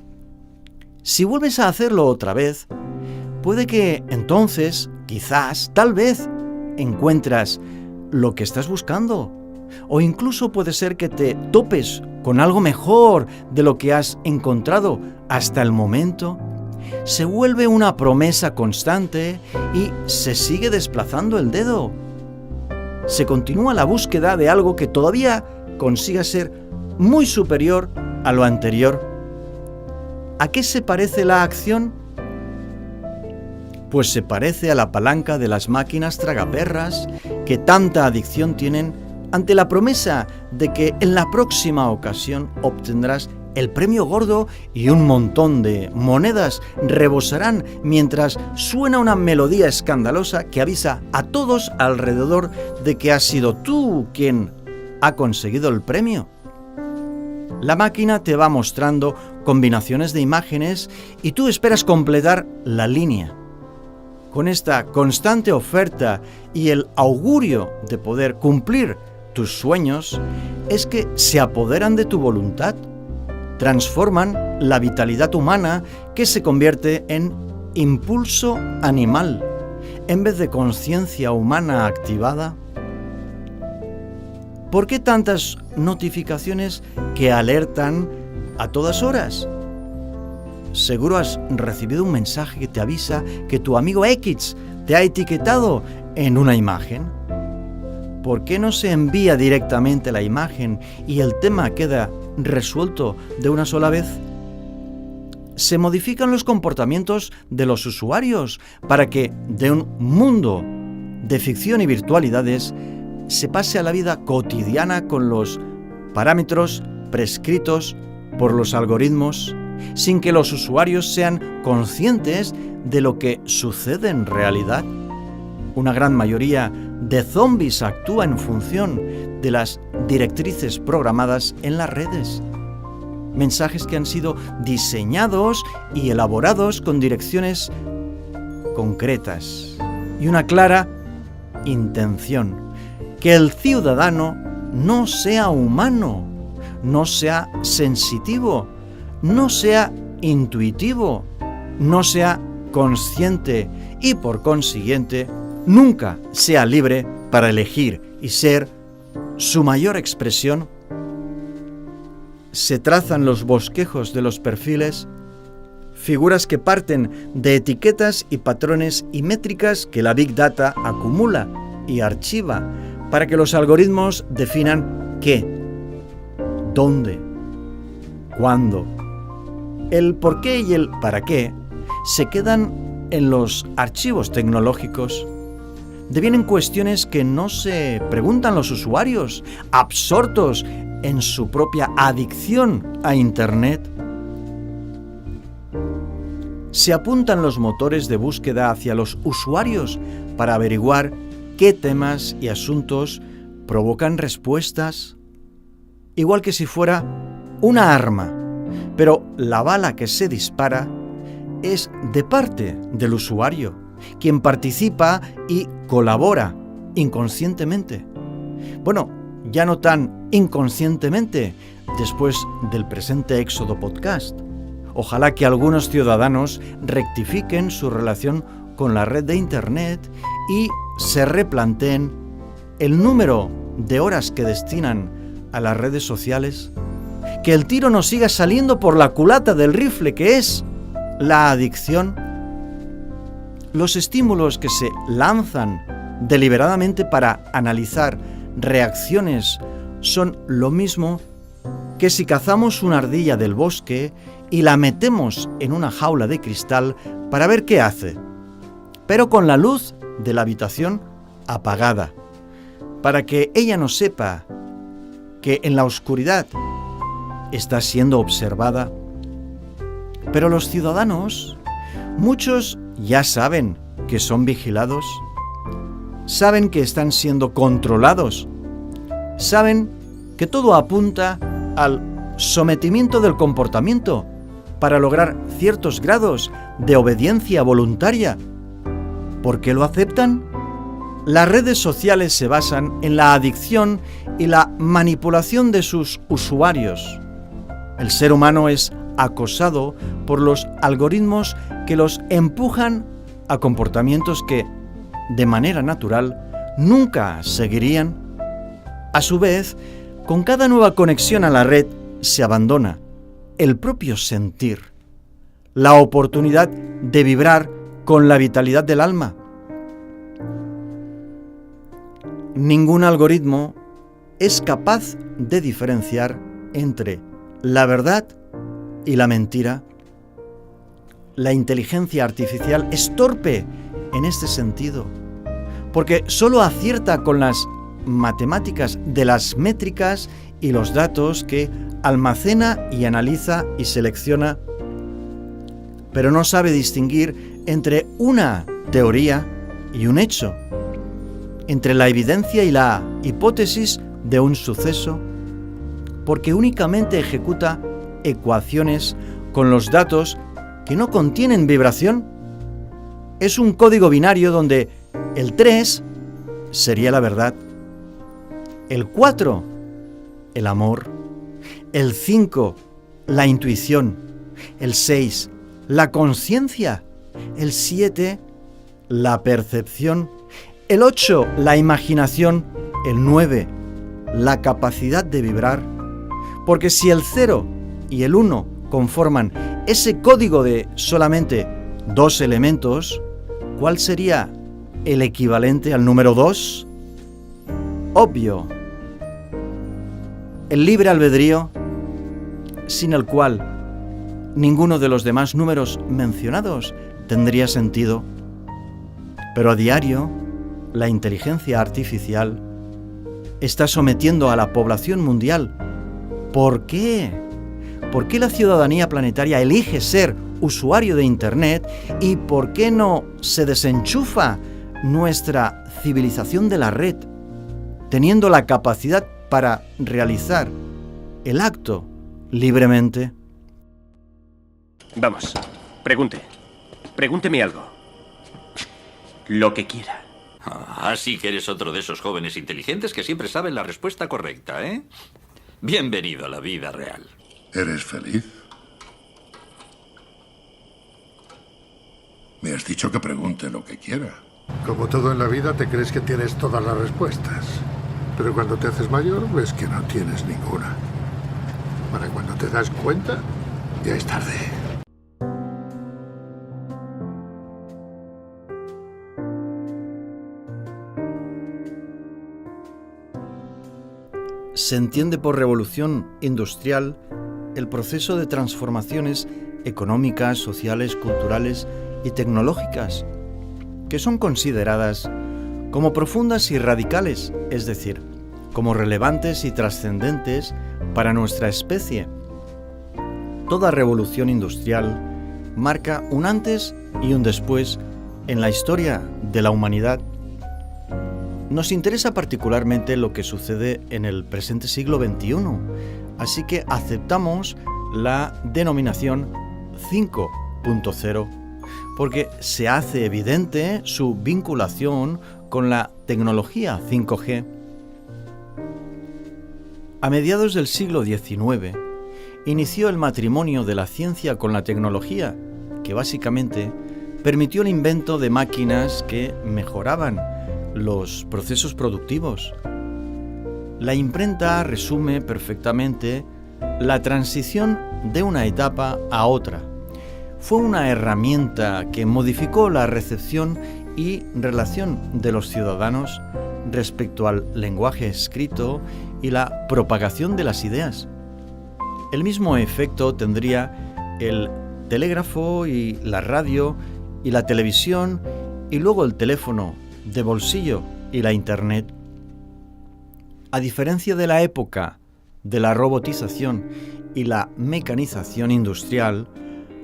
si vuelves a hacerlo otra vez, puede que entonces, quizás, tal vez, encuentras lo que estás buscando. O incluso puede ser que te topes con algo mejor de lo que has encontrado hasta el momento. Se vuelve una promesa constante y se sigue desplazando el dedo. Se continúa la búsqueda de algo que todavía consiga ser muy superior a lo anterior. ¿A qué se parece la acción? Pues se parece a la palanca de las máquinas tragaperras que tanta adicción tienen ante la promesa de que en la próxima ocasión obtendrás el premio gordo y un montón de monedas rebosarán mientras suena una melodía escandalosa que avisa a todos alrededor de que has sido tú quien ha conseguido el premio. La máquina te va mostrando combinaciones de imágenes y tú esperas completar la línea. Con esta constante oferta y el augurio de poder cumplir tus sueños, es que se apoderan de tu voluntad, transforman la vitalidad humana que se convierte en impulso animal, en vez de conciencia humana activada. ¿Por qué tantas notificaciones que alertan a todas horas? Seguro has recibido un mensaje que te avisa que tu amigo X te ha etiquetado en una imagen. ¿Por qué no se envía directamente la imagen y el tema queda resuelto de una sola vez? Se modifican los comportamientos de los usuarios para que de un mundo de ficción y virtualidades se pase a la vida cotidiana con los parámetros prescritos por los algoritmos, sin que los usuarios sean conscientes de lo que sucede en realidad. Una gran mayoría de zombies actúa en función de las directrices programadas en las redes. Mensajes que han sido diseñados y elaborados con direcciones concretas y una clara intención: que el ciudadano no sea humano, no sea sensitivo, no sea intuitivo, no sea consciente y por consiguiente nunca sea libre para elegir y ser su mayor expresión. Se trazan los bosquejos de los perfiles, figuras que parten de etiquetas y patrones y métricas que la Big Data acumula y archiva para que los algoritmos definan qué, dónde, cuándo. El por qué y el para qué se quedan en los archivos tecnológicos. Devienen cuestiones que no se preguntan los usuarios, absortos en su propia adicción a Internet. Se apuntan los motores de búsqueda hacia los usuarios para averiguar qué temas y asuntos provocan respuestas, igual que si fuera una arma, pero la bala que se dispara es de parte del usuario, quien participa y colabora inconscientemente. Bueno, ya no tan inconscientemente después del presente Éxodo Podcast. Ojalá que algunos ciudadanos rectifiquen su relación con la red de Internet y se replanteen el número de horas que destinan a las redes sociales, que el tiro no siga saliendo por la culata del rifle que es la adicción. Los estímulos que se lanzan deliberadamente para analizar reacciones son lo mismo que si cazamos una ardilla del bosque y la metemos en una jaula de cristal para ver qué hace, pero con la luz de la habitación apagada, para que ella no sepa que en la oscuridad está siendo observada. Pero los ciudadanos, muchos ya saben que son vigilados, saben que están siendo controlados, saben que todo apunta al sometimiento del comportamiento para lograr ciertos grados de obediencia voluntaria. ¿Por qué lo aceptan? Las redes sociales se basan en la adicción y la manipulación de sus usuarios. El ser humano es acosado por los algoritmos que los empujan a comportamientos que, de manera natural, nunca seguirían. A su vez, con cada nueva conexión a la red se abandona el propio sentir, la oportunidad de vibrar con la vitalidad del alma. Ningún algoritmo es capaz de diferenciar entre la verdad y la mentira. La inteligencia artificial es torpe en este sentido, porque solo acierta con las matemáticas de las métricas y los datos que almacena y analiza y selecciona, pero no sabe distinguir entre una teoría y un hecho, entre la evidencia y la hipótesis de un suceso, porque únicamente ejecuta ecuaciones con los datos que no contienen vibración. Es un código binario donde el 3 sería la verdad, el 4 el amor, el 5 la intuición, el 6 la conciencia, el 7 la percepción, el 8 la imaginación, el 9 la capacidad de vibrar, porque si el 0 y el 1 conforman ese código de solamente 2 elementos, ¿cuál sería el equivalente al número 2? Obvio. El libre albedrío, sin el cual ninguno de los demás números mencionados tendría sentido. Pero a diario, la inteligencia artificial está sometiendo a la población mundial. ¿Por qué? ¿Por qué la ciudadanía planetaria elige ser usuario de Internet y por qué no se desenchufa nuestra civilización de la red, teniendo la capacidad para realizar el acto libremente? Vamos, pregúnteme algo. Lo que quiera. Así que eres otro de esos jóvenes inteligentes que siempre saben la respuesta correcta, ¿eh? Bienvenido a la vida real. ¿Eres feliz? Me has dicho que pregunte lo que quiera. Como todo en la vida, te crees que tienes todas las respuestas. Pero cuando te haces mayor, ves que no tienes ninguna. Para cuando te das cuenta, ya es tarde. Se entiende por revolución industrial el proceso de transformaciones económicas, sociales, culturales y tecnológicas, que son consideradas como profundas y radicales, es decir, como relevantes y trascendentes para nuestra especie. Toda revolución industrial marca un antes y un después en la historia de la humanidad. Nos interesa particularmente lo que sucede en el presente siglo XXI, así que aceptamos la denominación 5.0, porque se hace evidente su vinculación con la tecnología 5G. A mediados del siglo XIX, inició el matrimonio de la ciencia con la tecnología, que básicamente permitió el invento de máquinas que mejoraban los procesos productivos. La imprenta resume perfectamente la transición de una etapa a otra. Fue una herramienta que modificó la recepción y relación de los ciudadanos respecto al lenguaje escrito y la propagación de las ideas. El mismo efecto tendría el telégrafo y la radio y la televisión y luego el teléfono de bolsillo y la Internet. A diferencia de la época de la robotización y la mecanización industrial,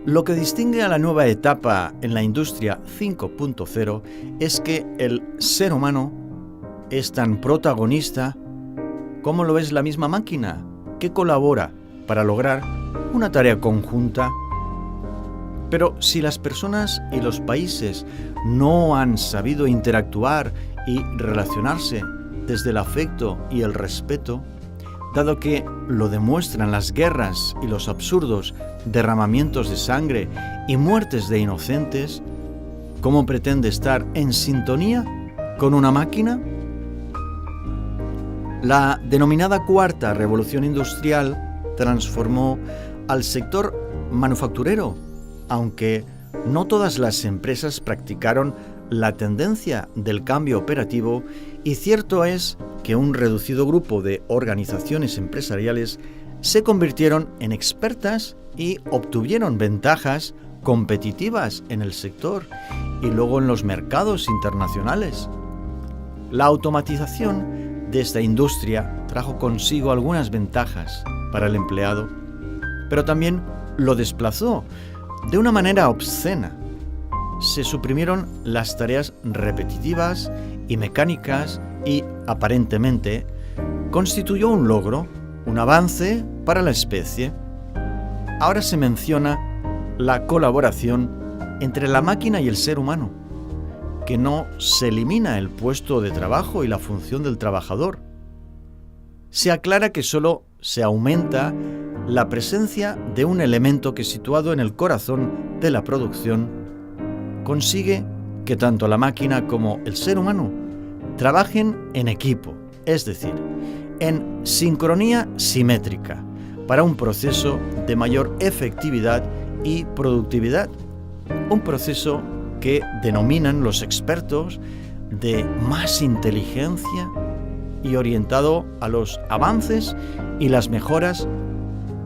lo que distingue a la nueva etapa en la industria 5.0 es que el ser humano es tan protagonista como lo es la misma máquina, que colabora para lograr una tarea conjunta. Pero si las personas y los países no han sabido interactuar y relacionarse desde el afecto y el respeto, dado que lo demuestran las guerras y los absurdos derramamientos de sangre y muertes de inocentes, ¿cómo pretende estar en sintonía con una máquina? La denominada Cuarta Revolución Industrial transformó al sector manufacturero, aunque no todas las empresas practicaron la tendencia del cambio operativo, y cierto es que un reducido grupo de organizaciones empresariales se convirtieron en expertas y obtuvieron ventajas competitivas en el sector y luego en los mercados internacionales. La automatización de esta industria trajo consigo algunas ventajas para el empleado, pero también lo desplazó de una manera obscena. Se suprimieron las tareas repetitivas y mecánicas y, aparentemente, constituyó un logro, un avance para la especie. Ahora se menciona la colaboración entre la máquina y el ser humano, que no se elimina el puesto de trabajo y la función del trabajador. Se aclara que solo se aumenta la presencia de un elemento que, situado en el corazón de la producción, consigue que tanto la máquina como el ser humano trabajen en equipo, es decir, en sincronía simétrica para un proceso de mayor efectividad y productividad. Un proceso que denominan los expertos de más inteligencia y orientado a los avances y las mejoras,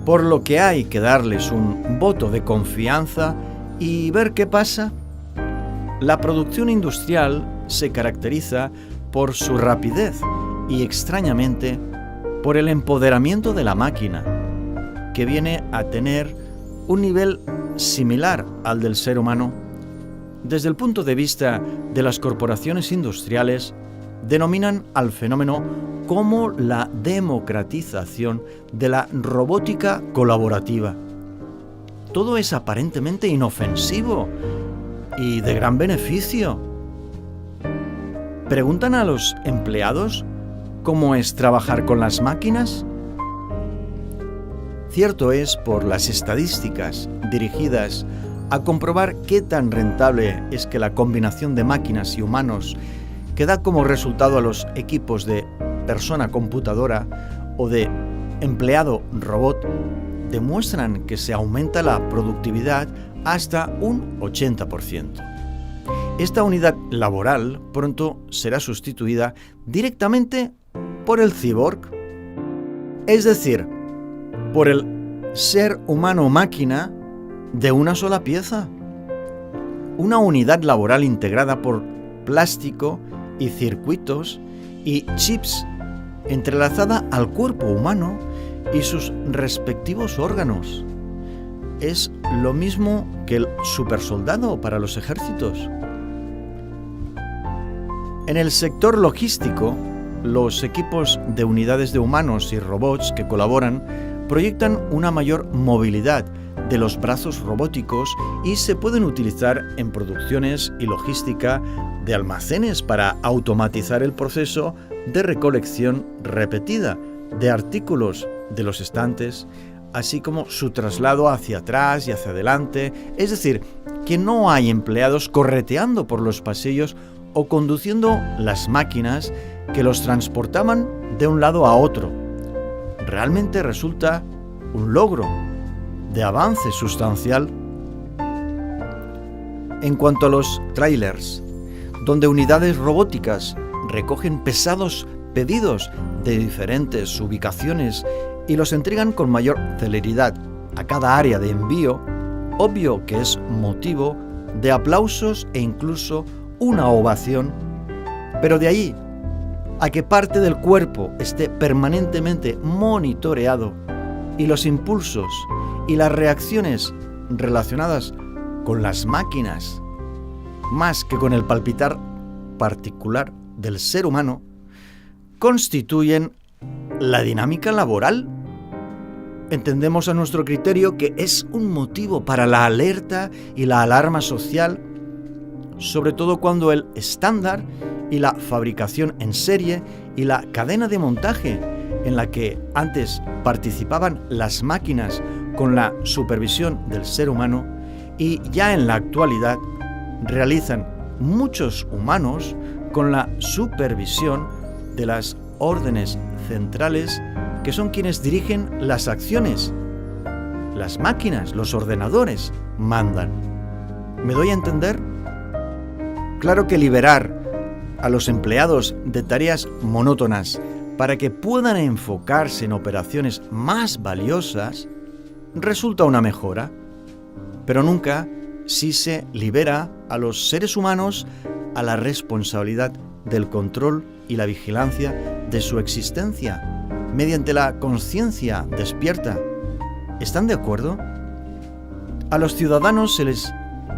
por lo que hay que darles un voto de confianza y ver qué pasa. La producción industrial se caracteriza por su rapidez y, extrañamente, por el empoderamiento de la máquina, que viene a tener un nivel similar al del ser humano. Desde el punto de vista de las corporaciones industriales, denominan al fenómeno como la democratización de la robótica colaborativa. Todo es aparentemente inofensivo y de gran beneficio. ¿Preguntan a los empleados cómo es trabajar con las máquinas? Cierto es, por las estadísticas dirigidas a comprobar qué tan rentable es que la combinación de máquinas y humanos que da como resultado a los equipos de persona-computadora o de empleado-robot, demuestran que se aumenta la productividad hasta un 80%. Esta unidad laboral pronto será sustituida directamente por el cyborg, es decir, por el ser humano-máquina de una sola pieza. Una unidad laboral integrada por plástico y circuitos y chips, entrelazada al cuerpo humano y sus respectivos órganos. Es lo mismo que el supersoldado para los ejércitos. En el sector logístico, los equipos de unidades de humanos y robots que colaboran proyectan una mayor movilidad de los brazos robóticos y se pueden utilizar en producciones y logística de almacenes para automatizar el proceso de recolección repetida de artículos de los estantes, así como su traslado hacia atrás y hacia adelante, es decir, que no hay empleados correteando por los pasillos o conduciendo las máquinas que los transportaban de un lado a otro. Realmente resulta un logro de avance sustancial. En cuanto a los trailers, donde unidades robóticas recogen pesados pedidos de diferentes ubicaciones y los entregan con mayor celeridad a cada área de envío, obvio que es motivo de aplausos e incluso una ovación, pero de allí a que parte del cuerpo esté permanentemente monitoreado y los impulsos y las reacciones relacionadas con las máquinas, más que con el palpitar particular del ser humano, constituyen la dinámica laboral. Entendemos a nuestro criterio que es un motivo para la alerta y la alarma social, sobre todo cuando el estándar y la fabricación en serie y la cadena de montaje en la que antes participaban las máquinas con la supervisión del ser humano y ya en la actualidad realizan muchos humanos con la supervisión de las órdenes centrales, que son quienes dirigen las acciones. Las máquinas, los ordenadores, mandan. ¿Me doy a entender? Claro que liberar a los empleados de tareas monótonas para que puedan enfocarse en operaciones más valiosas resulta una mejora, pero nunca si se libera a los seres humanos a la responsabilidad del control y la vigilancia de su existencia mediante la conciencia despierta. ¿Están de acuerdo? A los ciudadanos se les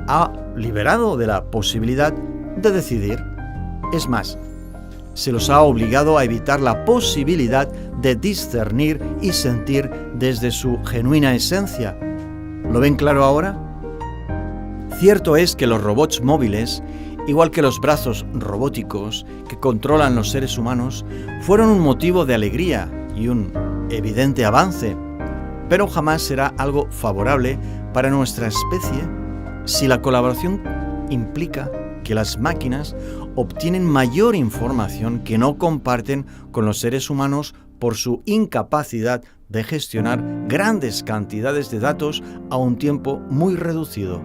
ha liberado de la posibilidad de decidir. Es más, se los ha obligado a evitar la posibilidad de discernir y sentir desde su genuina esencia. ¿Lo ven claro ahora? Cierto es que los robots móviles, igual que los brazos robóticos que controlan los seres humanos, fueron un motivo de alegría y un evidente avance, pero jamás será algo favorable para nuestra especie si la colaboración implica que las máquinas obtienen mayor información que no comparten con los seres humanos por su incapacidad de gestionar grandes cantidades de datos a un tiempo muy reducido.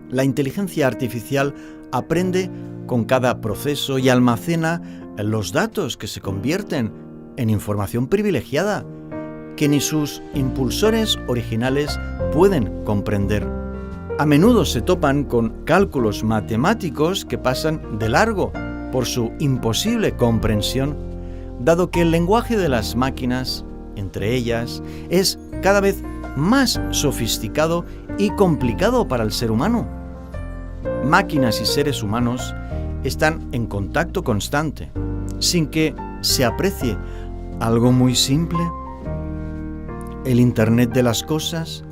La inteligencia artificial aprende con cada proceso y almacena los datos que se convierten en información privilegiada que ni sus impulsores originales pueden comprender. A menudo se topan con cálculos matemáticos que pasan de largo por su imposible comprensión, dado que el lenguaje de las máquinas, entre ellas, es cada vez más sofisticado y complicado para el ser humano. Máquinas y seres humanos están en contacto constante, sin que se aprecie algo muy simple. El Internet de las cosas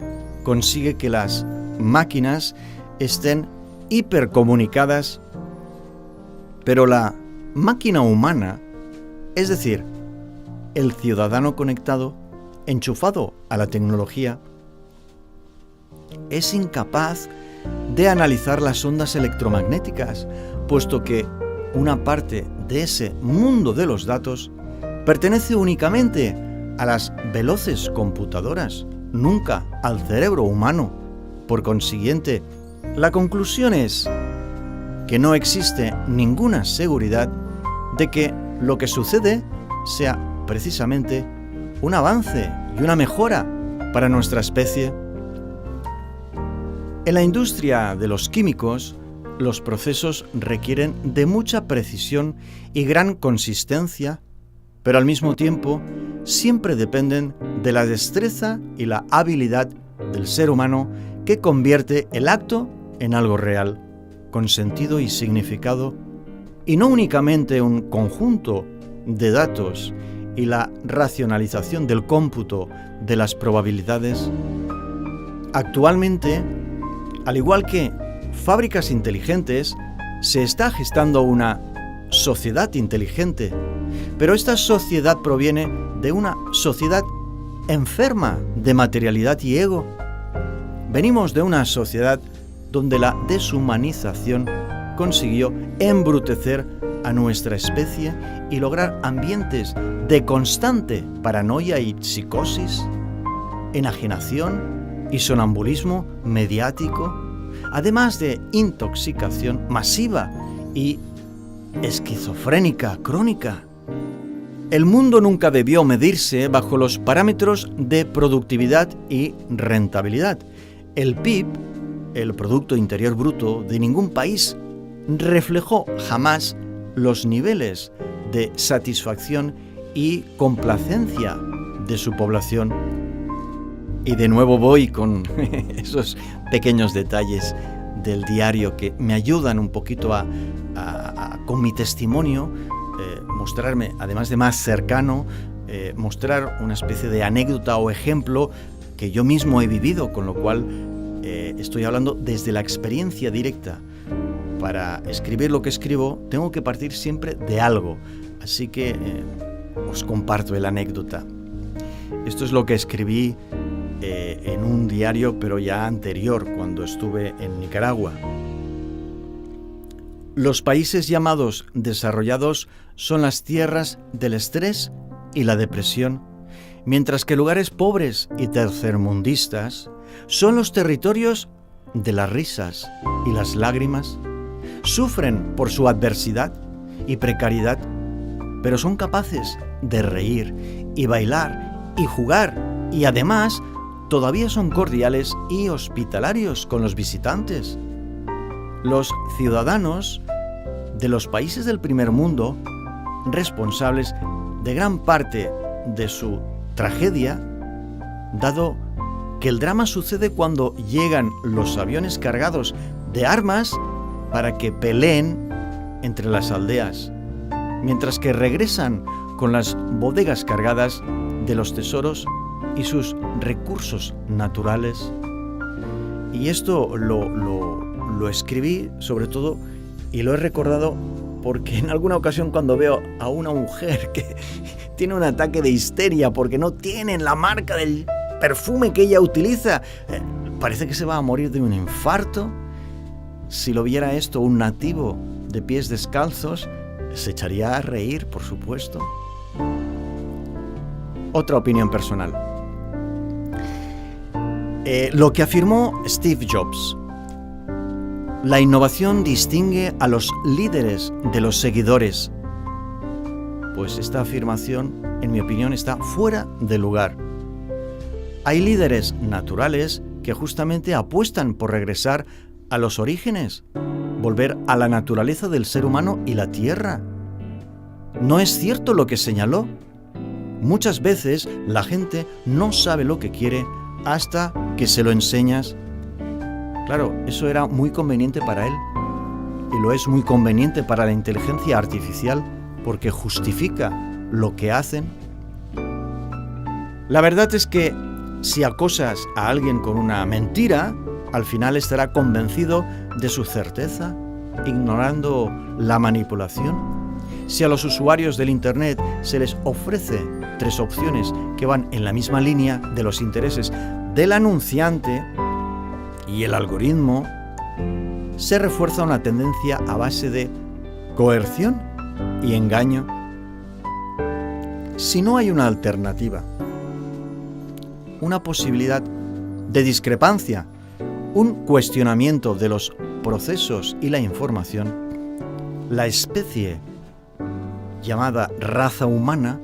consigue que las máquinas estén hipercomunicadas, pero la máquina humana, es decir, el ciudadano conectado, enchufado a la tecnología, es incapaz de analizar las ondas electromagnéticas, puesto que una parte de ese mundo de los datos pertenece únicamente a las veloces computadoras, nunca al cerebro humano. Por consiguiente, la conclusión es que no existe ninguna seguridad de que lo que sucede sea precisamente un avance y una mejora para nuestra especie. En la industria de los químicos, los procesos requieren de mucha precisión y gran consistencia, pero al mismo tiempo siempre dependen de la destreza y la habilidad del ser humano que convierte el acto en algo real, con sentido y significado, y no únicamente un conjunto de datos y la racionalización del cómputo de las probabilidades. Actualmente, al igual que fábricas inteligentes, se está gestando una sociedad inteligente, pero esta sociedad proviene de una sociedad enferma de materialidad y ego. Venimos de una sociedad donde la deshumanización consiguió embrutecer a nuestra especie y lograr ambientes de constante paranoia y psicosis, enajenación y sonambulismo mediático, además de intoxicación masiva y esquizofrénica crónica. El mundo nunca debió medirse bajo los parámetros de productividad y rentabilidad. El PIB, el Producto Interior Bruto, de ningún país reflejó jamás los niveles de satisfacción y complacencia de su población. Y de nuevo voy con esos pequeños detalles del diario que me ayudan un poquito con mi testimonio, mostrarme, además de más cercano, mostrar una especie de anécdota o ejemplo que yo mismo he vivido, con lo cual estoy hablando desde la experiencia directa. Para escribir lo que escribo, tengo que partir siempre de algo, así que os comparto la anécdota. Esto es lo que escribí en un diario, pero ya anterior, cuando estuve en Nicaragua. Los países llamados desarrollados son las tierras del estrés y la depresión, mientras que lugares pobres y tercermundistas son los territorios de las risas y las lágrimas. Sufren por su adversidad y precariedad, pero son capaces de reír y bailar y jugar, y además todavía son cordiales y hospitalarios con los visitantes. Los ciudadanos de los países del primer mundo, responsables de gran parte de su tragedia, dado que el drama sucede cuando llegan los aviones cargados de armas para que peleen entre las aldeas, mientras que regresan con las bodegas cargadas de los tesoros y sus recursos naturales. Y esto lo escribí sobre todo y lo he recordado porque en alguna ocasión cuando veo a una mujer que tiene un ataque de histeria porque no tienen la marca del perfume que ella utiliza, parece que se va a morir de un infarto. Si lo viera esto un nativo de pies descalzos, se echaría a reír, por supuesto. Otra opinión personal. Lo que afirmó Steve Jobs: la innovación distingue a los líderes de los seguidores. Pues esta afirmación, en mi opinión, está fuera de lugar. Hay líderes naturales que justamente apuestan por regresar a los orígenes, volver a la naturaleza del ser humano y la tierra. ¿No es cierto lo que señaló? Muchas veces la gente no sabe lo que quiere hasta que se lo enseñas. Claro, eso era muy conveniente para él y lo es muy conveniente para la inteligencia artificial porque justifica lo que hacen. La verdad es que si acosas a alguien con una mentira, al final estará convencido de su certeza, ignorando la manipulación. Si a los usuarios del Internet se les ofrece 3 opciones que van en la misma línea de los intereses del anunciante y el algoritmo, se refuerza una tendencia a base de coerción y engaño. Si no hay una alternativa, una posibilidad de discrepancia, un cuestionamiento de los procesos y la información, la especie llamada raza humana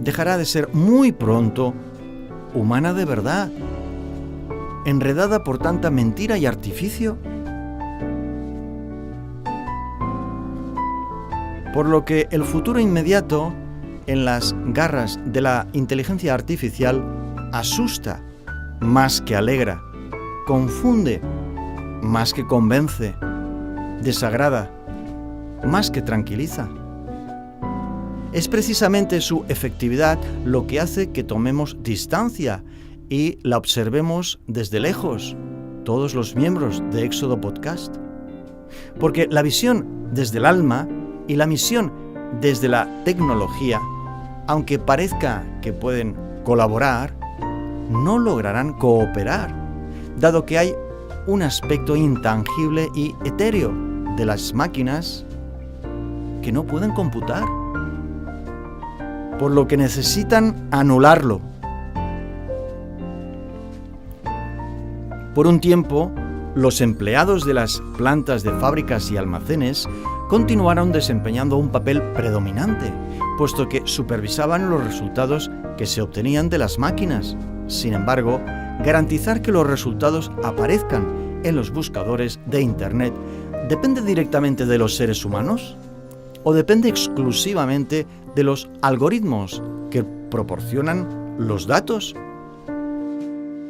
dejará de ser muy pronto humana de verdad, enredada por tanta mentira y artificio. Por lo que el futuro inmediato en las garras de la inteligencia artificial asusta más que alegra, confunde más que convence, desagrada más que tranquiliza. Es precisamente su efectividad lo que hace que tomemos distancia y la observemos desde lejos, todos los miembros de Éxodo Podcast. Porque la visión desde el alma y la misión desde la tecnología, aunque parezca que pueden colaborar, no lograrán cooperar, dado que hay un aspecto intangible y etéreo de las máquinas que no pueden computar, por lo que necesitan anularlo. Por un tiempo, los empleados de las plantas de fábricas y almacenes continuaron desempeñando un papel predominante, puesto que supervisaban los resultados que se obtenían de las máquinas. Sin embargo, garantizar que los resultados aparezcan en los buscadores de Internet ¿depende directamente de los seres humanos? ¿O depende exclusivamente de los algoritmos que proporcionan los datos?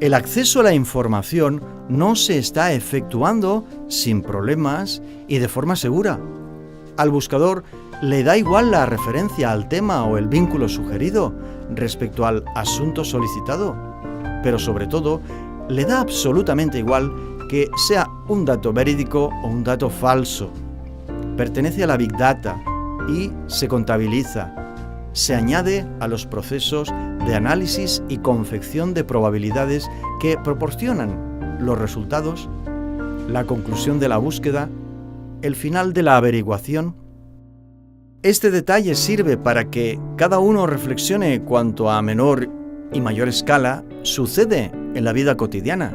El acceso a la información no se está efectuando sin problemas y de forma segura. Al buscador le da igual la referencia al tema o el vínculo sugerido respecto al asunto solicitado, pero sobre todo le da absolutamente igual que sea un dato verídico o un dato falso. Pertenece a la Big Data y se contabiliza. Se añade a los procesos de análisis y confección de probabilidades que proporcionan los resultados, la conclusión de la búsqueda, el final de la averiguación. Este detalle sirve para que cada uno reflexione cuanto a menor y mayor escala sucede en la vida cotidiana,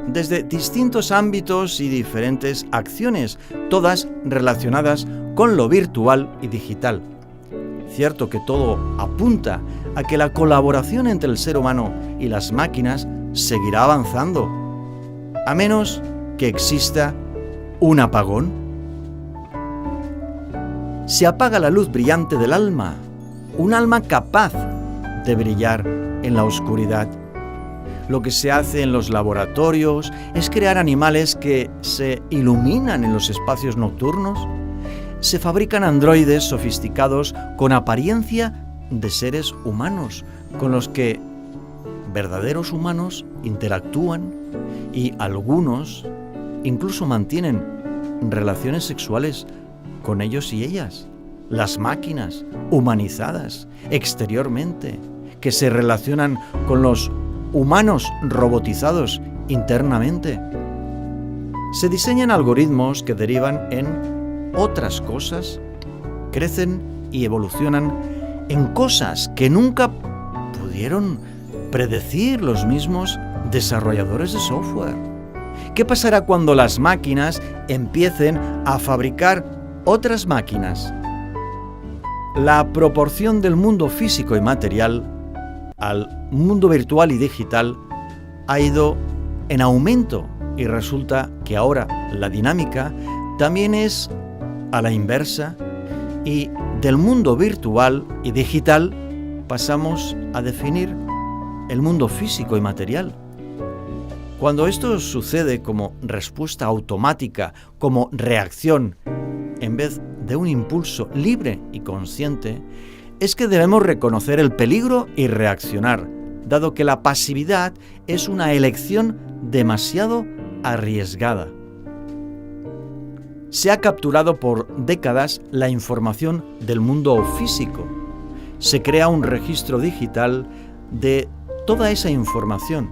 desde distintos ámbitos y diferentes acciones, todas relacionadas con lo virtual y digital. Cierto que todo apunta a que la colaboración entre el ser humano y las máquinas seguirá avanzando, a menos que exista un apagón. Se apaga la luz brillante del alma, un alma capaz de brillar en la oscuridad. Lo que se hace en los laboratorios es crear animales que se iluminan en los espacios nocturnos. Se fabrican androides sofisticados con apariencia de seres humanos, con los que verdaderos humanos interactúan y algunos incluso mantienen relaciones sexuales con ellos y ellas. Las máquinas humanizadas exteriormente, que se relacionan con los humanos robotizados internamente. Se diseñan algoritmos que derivan en otras cosas, crecen y evolucionan en cosas que nunca pudieron predecir los mismos desarrolladores de software. ¿Qué pasará cuando las máquinas empiecen a fabricar otras máquinas? La proporción del mundo físico y material al mundo virtual y digital ha ido en aumento y resulta que ahora la dinámica también es a la inversa y del mundo virtual y digital pasamos a definir el mundo físico y material. Cuando esto sucede como respuesta automática, como reacción, en vez de un impulso libre y consciente, es que debemos reconocer el peligro y reaccionar, dado que la pasividad es una elección demasiado arriesgada. Se ha capturado por décadas la información del mundo físico. Se crea un registro digital de toda esa información.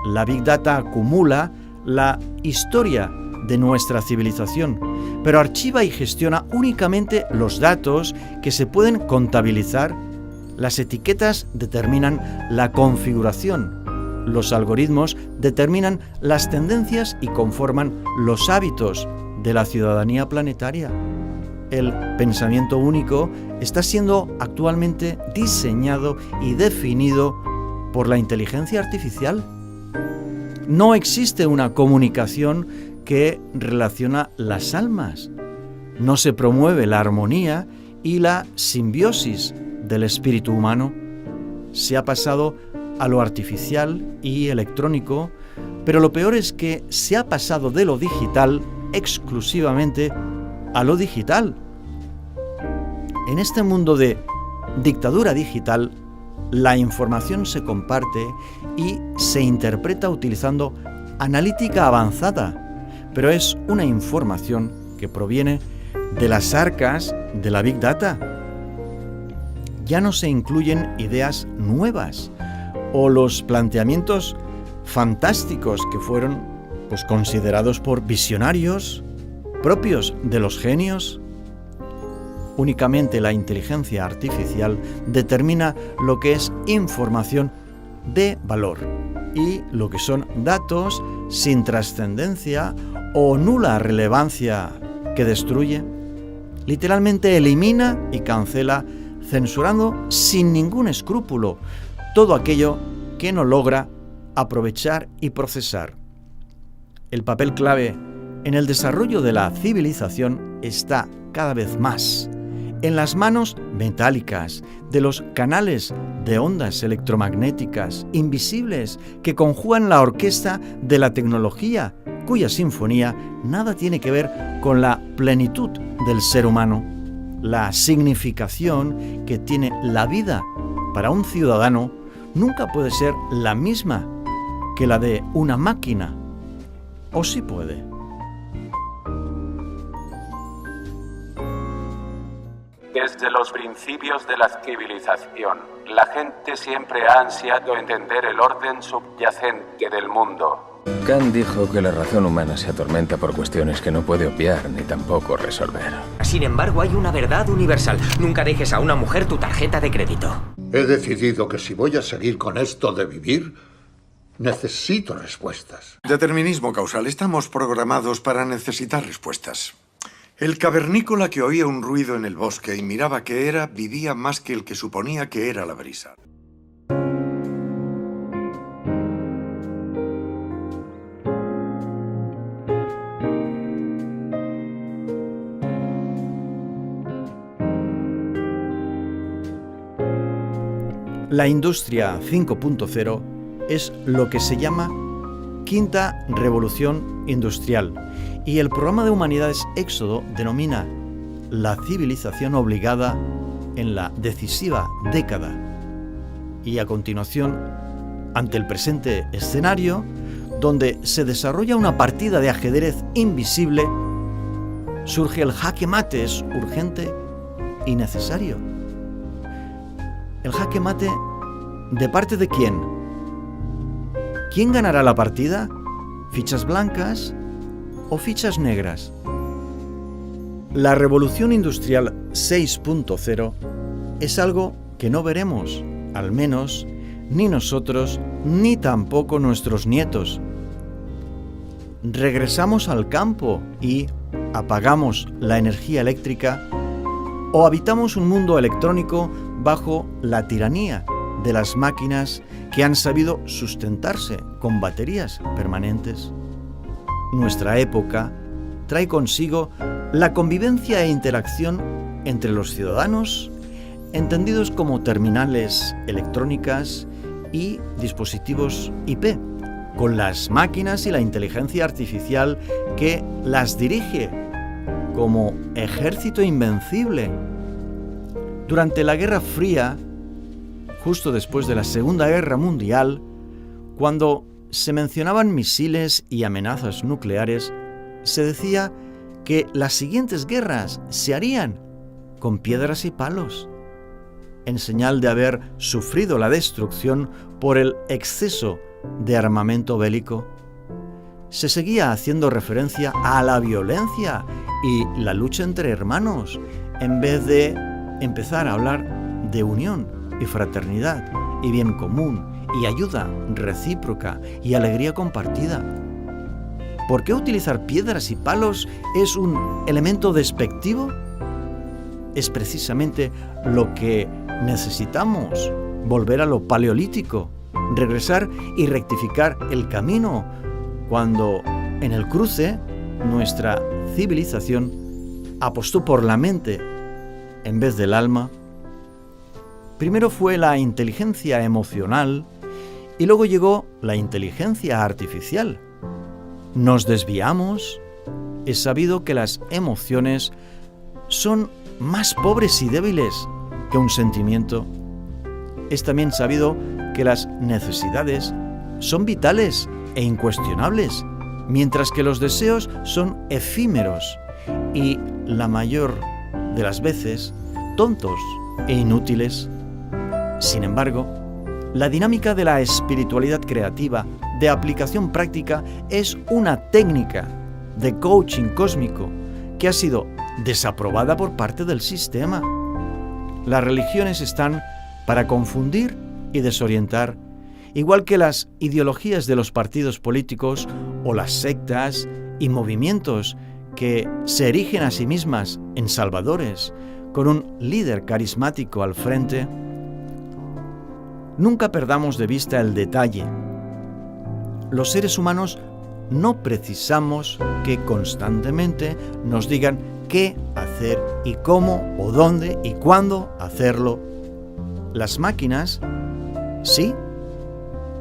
La Big Data acumula la historia de nuestra civilización, pero archiva y gestiona únicamente los datos que se pueden contabilizar. Las etiquetas determinan la configuración. Los algoritmos determinan las tendencias y conforman los hábitos de la ciudadanía planetaria. El pensamiento único está siendo actualmente diseñado y definido por la inteligencia artificial. No existe una comunicación que relaciona las almas. No se promueve la armonía y la simbiosis del espíritu humano. Se ha pasado a lo artificial y electrónico, pero lo peor es que se ha pasado de lo digital exclusivamente a lo digital. En este mundo de dictadura digital, la información se comparte y se interpreta utilizando analítica avanzada, pero es una información que proviene de las arcas de la Big Data. Ya no se incluyen ideas nuevas o los planteamientos fantásticos que fueron considerados por visionarios propios de los genios. Únicamente la inteligencia artificial determina lo que es información de valor y lo que son datos sin trascendencia o nula relevancia que destruye. Literalmente elimina y cancela, censurando sin ningún escrúpulo todo aquello que no logra aprovechar y procesar. El papel clave en el desarrollo de la civilización está cada vez más en las manos metálicas de los canales de ondas electromagnéticas invisibles que conjugan la orquesta de la tecnología, cuya sinfonía nada tiene que ver con la plenitud del ser humano. La significación que tiene la vida para un ciudadano nunca puede ser la misma que la de una máquina. ¿O sí puede? Desde los principios de la civilización, la gente siempre ha ansiado entender el orden subyacente del mundo. Kant dijo que la razón humana se atormenta por cuestiones que no puede obviar ni tampoco resolver. Sin embargo, hay una verdad universal. Nunca dejes a una mujer tu tarjeta de crédito. He decidido que si voy a seguir con esto de vivir, necesito respuestas. Determinismo causal. Estamos programados para necesitar respuestas. El cavernícola que oía un ruido en el bosque y miraba qué era, vivía más que el que suponía que era la brisa. La industria 5.0 es lo que se llama quinta revolución industrial y el programa de humanidades Éxodo denomina la civilización obligada en la decisiva década. Y a continuación, ante el presente escenario, donde se desarrolla una partida de ajedrez invisible, surge el jaque mate, es urgente y necesario. El jaque mate, ¿de parte de quién? ¿Quién ganará la partida? ¿Fichas blancas o fichas negras? La revolución industrial 6.0 es algo que no veremos, al menos, ni nosotros, ni tampoco nuestros nietos. ¿Regresamos al campo y apagamos la energía eléctrica? ¿O habitamos un mundo electrónico bajo la tiranía de las máquinas que han sabido sustentarse con baterías permanentes? Nuestra época trae consigo la convivencia e interacción entre los ciudadanos, entendidos como terminales electrónicas y dispositivos IP, con las máquinas y la inteligencia artificial que las dirige como ejército invencible. Durante la Guerra Fría, justo después de la Segunda Guerra Mundial, cuando se mencionaban misiles y amenazas nucleares, se decía que las siguientes guerras se harían con piedras y palos, en señal de haber sufrido la destrucción por el exceso de armamento bélico. Se seguía haciendo referencia a la violencia y la lucha entre hermanos, en vez de empezar a hablar de unión y fraternidad y bien común y ayuda recíproca y alegría compartida. ¿Por qué utilizar piedras y palos es un elemento despectivo? Es precisamente lo que necesitamos, volver a lo paleolítico, regresar y rectificar el camino, cuando en el cruce nuestra civilización apostó por la mente en vez del alma. Primero fue la inteligencia emocional y luego llegó la inteligencia artificial. Nos desviamos. Es sabido que las emociones son más pobres y débiles que un sentimiento. Es también sabido que las necesidades son vitales e incuestionables, mientras que los deseos son efímeros y, la mayor de las veces, tontos e inútiles. Sin embargo, la dinámica de la espiritualidad creativa de aplicación práctica es una técnica de coaching cósmico que ha sido desaprobada por parte del sistema. Las religiones están para confundir y desorientar, igual que las ideologías de los partidos políticos o las sectas y movimientos que se erigen a sí mismas en salvadores, con un líder carismático al frente. Nunca perdamos de vista el detalle. Los seres humanos no precisamos que constantemente nos digan qué hacer y cómo o dónde y cuándo hacerlo. Las máquinas, sí,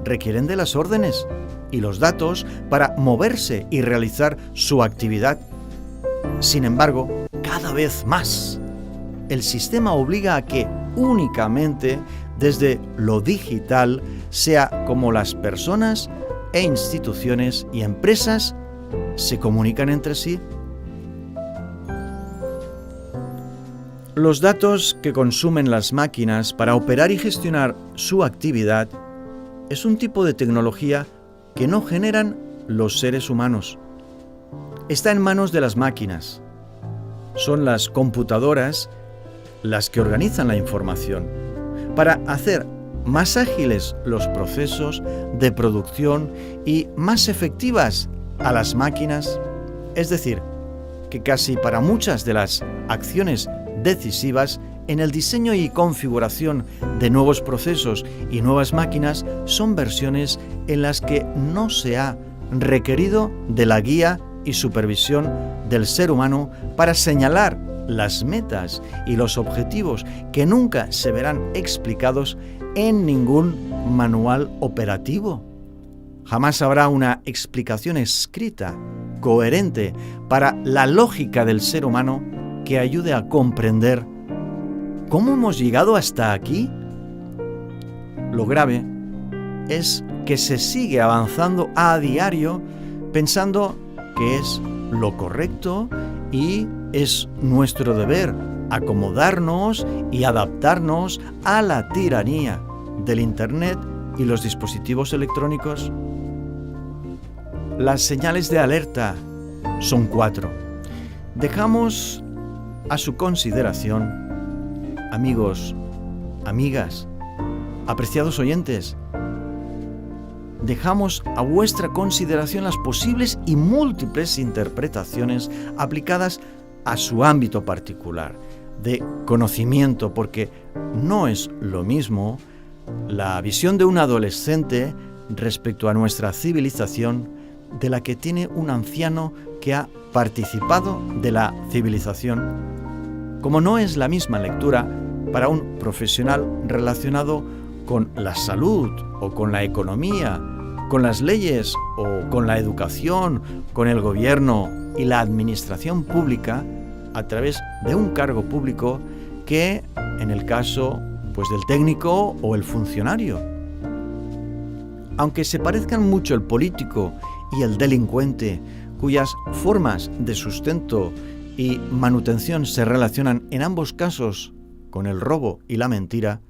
requieren de las órdenes y los datos para moverse y realizar su actividad. Sin embargo, cada vez más, el sistema obliga a que únicamente desde lo digital sea como las personas e instituciones y empresas se comunican entre sí. Los datos que consumen las máquinas para operar y gestionar su actividad es un tipo de tecnología que no generan los seres humanos. Está en manos de las máquinas. Son las computadoras las que organizan la información para hacer más ágiles los procesos de producción y más efectivas a las máquinas. Es decir, que casi para muchas de las acciones decisivas en el diseño y configuración de nuevos procesos y nuevas máquinas son versiones en las que no se ha requerido de la guía y supervisión del ser humano para señalar las metas y los objetivos que nunca se verán explicados en ningún manual operativo. Jamás habrá una explicación escrita, coherente, para la lógica del ser humano que ayude a comprender cómo hemos llegado hasta aquí. Lo grave es que se sigue avanzando a diario pensando que es lo correcto y es nuestro deber acomodarnos y adaptarnos a la tiranía del Internet y los dispositivos electrónicos. Las señales de alerta son 4. Dejamos a su consideración, amigos, amigas, apreciados oyentes, dejamos a vuestra consideración las posibles y múltiples interpretaciones aplicadas a su ámbito particular de conocimiento, porque no es lo mismo la visión de un adolescente respecto a nuestra civilización de la que tiene un anciano que ha participado de la civilización, como no es la misma lectura para un profesional relacionado con la salud o con la economía, con las leyes o con la educación, con el gobierno y la administración pública a través de un cargo público que en el caso del técnico o el funcionario. Aunque se parezcan mucho el político y el delincuente, cuyas formas de sustento y manutención se relacionan en ambos casos con el robo y la mentira,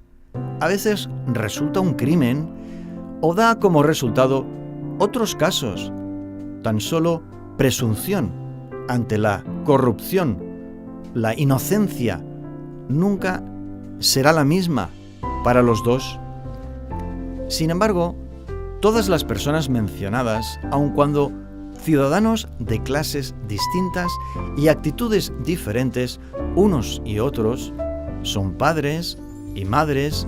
a veces resulta un crimen o da como resultado otros casos, tan solo presunción ante la corrupción. La inocencia nunca será la misma para los dos. Sin embargo, todas las personas mencionadas, aun cuando ciudadanos de clases distintas y actitudes diferentes unos y otros, son padres y madres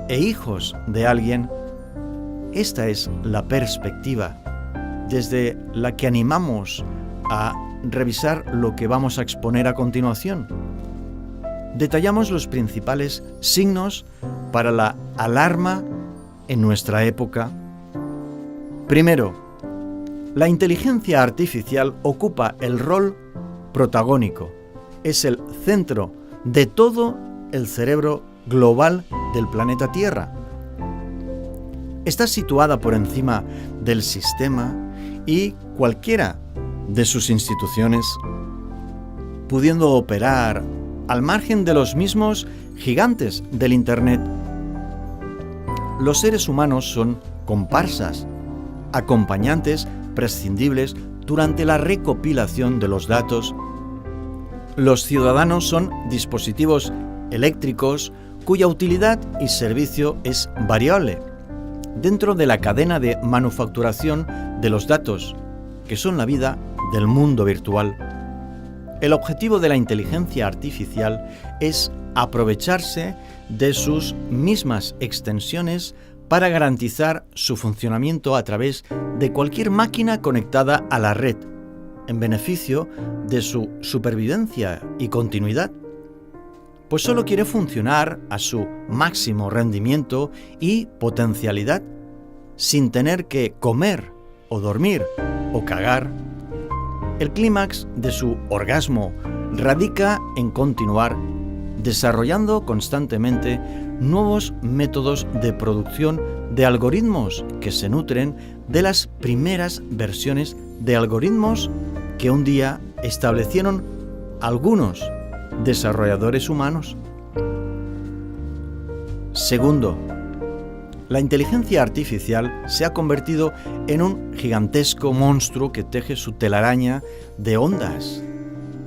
e hijos de alguien. Esta es la perspectiva desde la que animamos a revisar lo que vamos a exponer a continuación. Detallamos los principales signos para la alarma en nuestra época. Primero, la inteligencia artificial ocupa el rol protagónico. Es el centro de todo el cerebro global del planeta Tierra. Está situada por encima del sistema y cualquiera de sus instituciones, pudiendo operar al margen de los mismos gigantes del Internet. Los seres humanos son comparsas, acompañantes prescindibles durante la recopilación de los datos. Los ciudadanos son dispositivos eléctricos cuya utilidad y servicio es variable dentro de la cadena de manufacturación de los datos, que son la vida del mundo virtual. El objetivo de la inteligencia artificial es aprovecharse de sus mismas extensiones para garantizar su funcionamiento a través de cualquier máquina conectada a la red, en beneficio de su supervivencia y continuidad, pues solo quiere funcionar a su máximo rendimiento y potencialidad, sin tener que comer o dormir o cagar. El clímax de su orgasmo radica en continuar desarrollando constantemente nuevos métodos de producción de algoritmos que se nutren de las primeras versiones de algoritmos que un día establecieron algunos desarrolladores humanos. Segundo, la inteligencia artificial se ha convertido en un gigantesco monstruo que teje su telaraña de ondas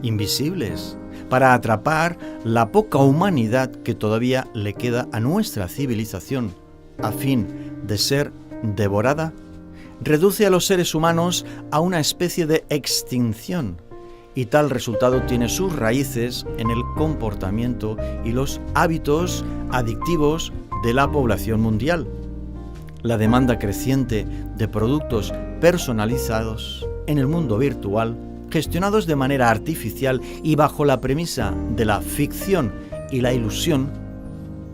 invisibles para atrapar la poca humanidad que todavía le queda a nuestra civilización, a fin de ser devorada. Reduce a los seres humanos a una especie de extinción, y tal resultado tiene sus raíces en el comportamiento y los hábitos adictivos de la población mundial. La demanda creciente de productos personalizados en el mundo virtual, gestionados de manera artificial y bajo la premisa de la ficción y la ilusión,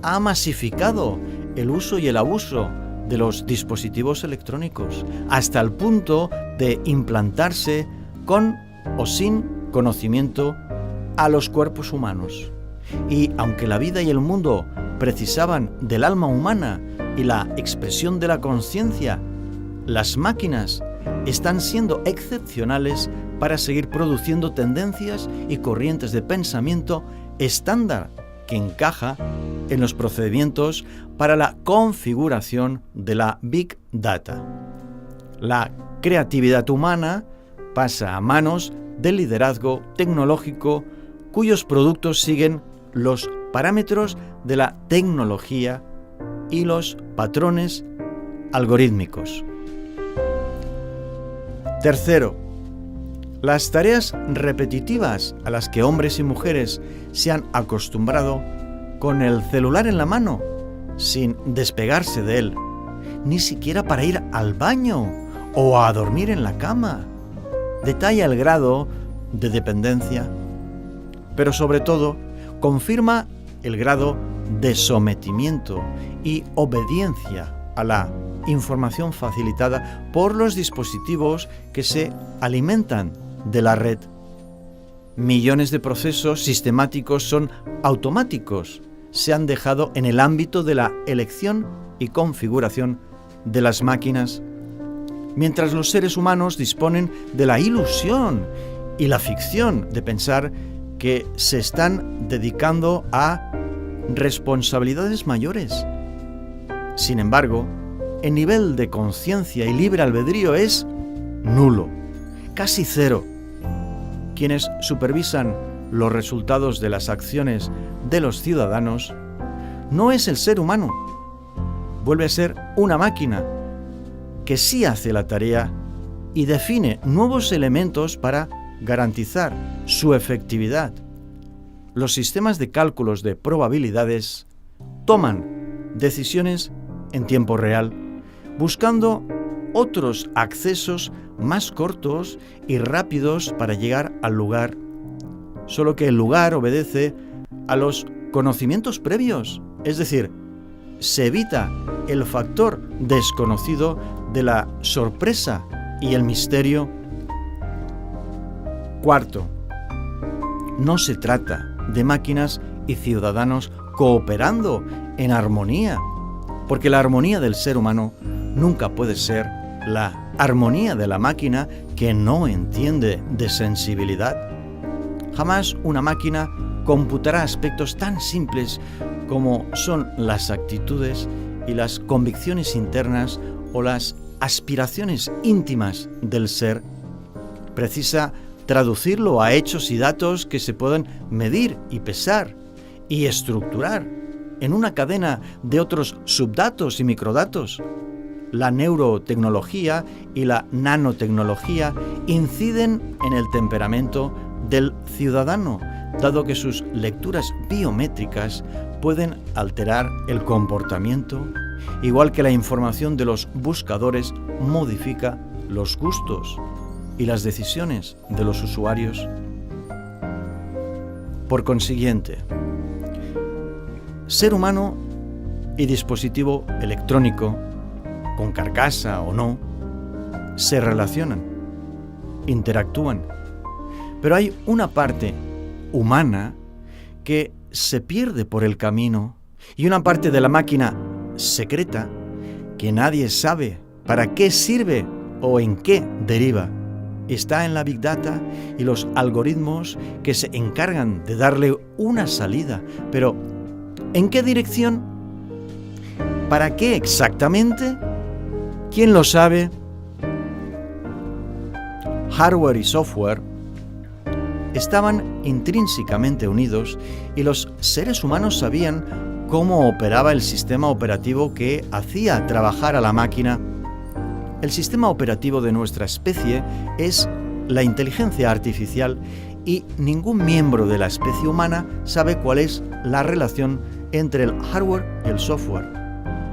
ha masificado el uso y el abuso de los dispositivos electrónicos, hasta el punto de implantarse con o sin conocimiento a los cuerpos humanos. Y aunque la vida y el mundo precisaban del alma humana y la expresión de la conciencia, las máquinas están siendo excepcionales para seguir produciendo tendencias y corrientes de pensamiento estándar que encaja en los procedimientos para la configuración de la Big Data. La creatividad humana pasa a manos del liderazgo tecnológico cuyos productos siguen los parámetros de la tecnología y los patrones algorítmicos. Tercero, las tareas repetitivas a las que hombres y mujeres se han acostumbrado con el celular en la mano, sin despegarse de él, ni siquiera para ir al baño o a dormir en la cama, detalla el grado de dependencia, pero sobre todo confirma el grado de sometimiento y obediencia a la información facilitada por los dispositivos que se alimentan de la red. Millones de procesos sistemáticos son automáticos, se han dejado en el ámbito de la elección y configuración de las máquinas, mientras los seres humanos disponen de la ilusión y la ficción de pensar que se están dedicando a responsabilidades mayores. Sin embargo, el nivel de conciencia y libre albedrío es nulo, casi cero. Quienes supervisan los resultados de las acciones de los ciudadanos no es el ser humano, vuelve a ser una máquina que sí hace la tarea y define nuevos elementos para garantizar su efectividad. Los sistemas de cálculos de probabilidades toman decisiones en tiempo real, buscando otros accesos más cortos y rápidos para llegar al lugar, solo que el lugar obedece a los conocimientos previos, es decir, se evita el factor desconocido de la sorpresa y el misterio. Cuarto, no se trata de máquinas y ciudadanos cooperando en armonía, porque la armonía del ser humano nunca puede ser la armonía de la máquina que no entiende de sensibilidad. Jamás una máquina computará aspectos tan simples como son las actitudes y las convicciones internas o las aspiraciones íntimas del ser. Precisa traducirlo a hechos y datos que se puedan medir y pesar y estructurar en una cadena de otros subdatos y microdatos. La neurotecnología y la nanotecnología inciden en el temperamento del ciudadano, dado que sus lecturas biométricas pueden alterar el comportamiento, igual que la información de los buscadores modifica los gustos y las decisiones de los usuarios. Por consiguiente, ser humano y dispositivo electrónico, con carcasa o no, se relacionan, interactúan, pero hay una parte humana que se pierde por el camino y una parte de la máquina secreta que nadie sabe para qué sirve o en qué deriva. Está en la Big Data y los algoritmos que se encargan de darle una salida, pero ¿en qué dirección? ¿Para qué exactamente? ¿Quién lo sabe? Hardware y software estaban intrínsecamente unidos y los seres humanos sabían cómo operaba el sistema operativo que hacía trabajar a la máquina. El sistema operativo de nuestra especie es la inteligencia artificial y ningún miembro de la especie humana sabe cuál es la relación entre el hardware y el software,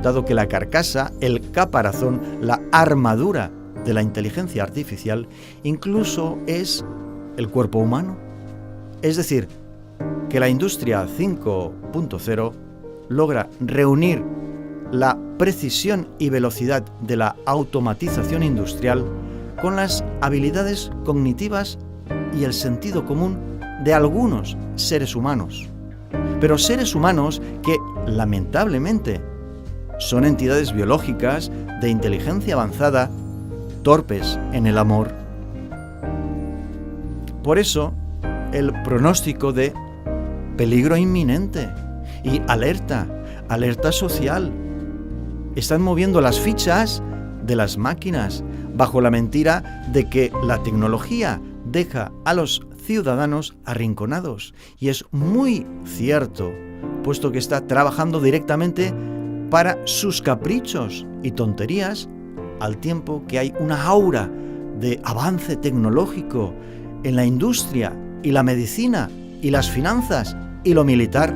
dado que la carcasa, el caparazón, la armadura de la inteligencia artificial incluso es el cuerpo humano. Es decir, que la industria 5.0 logra reunir la precisión y velocidad de la automatización industrial con las habilidades cognitivas y el sentido común de algunos seres humanos. Pero seres humanos que, lamentablemente, son entidades biológicas de inteligencia avanzada, torpes en el amor. Por eso, el pronóstico de peligro inminente y alerta social, están moviendo las fichas de las máquinas bajo la mentira de que la tecnología deja a los ciudadanos arrinconados. Y es muy cierto puesto que está trabajando directamente para sus caprichos y tonterías, al tiempo que hay una aura de avance tecnológico en la industria y la medicina y las finanzas y lo militar.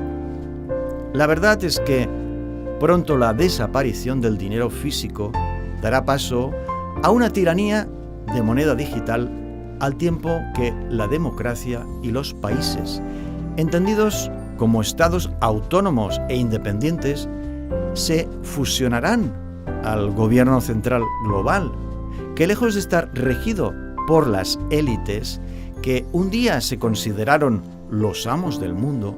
La verdad es que pronto la desaparición del dinero físico dará paso a una tiranía de moneda digital, al tiempo que la democracia y los países, entendidos como estados autónomos e independientes, se fusionarán al gobierno central global, que lejos de estar regido por las élites que un día se consideraron los amos del mundo,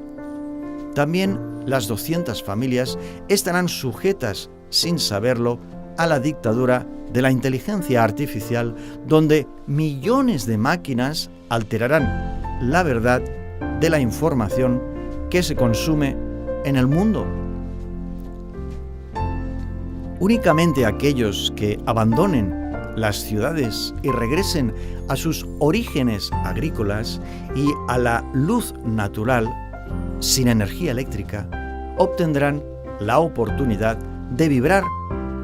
también las 200 familias estarán sujetas, sin saberlo, a la dictadura de la inteligencia artificial, donde millones de máquinas alterarán la verdad de la información que se consume en el mundo. Únicamente aquellos que abandonen las ciudades y regresen a sus orígenes agrícolas y a la luz natural, sin energía eléctrica, obtendrán la oportunidad de vibrar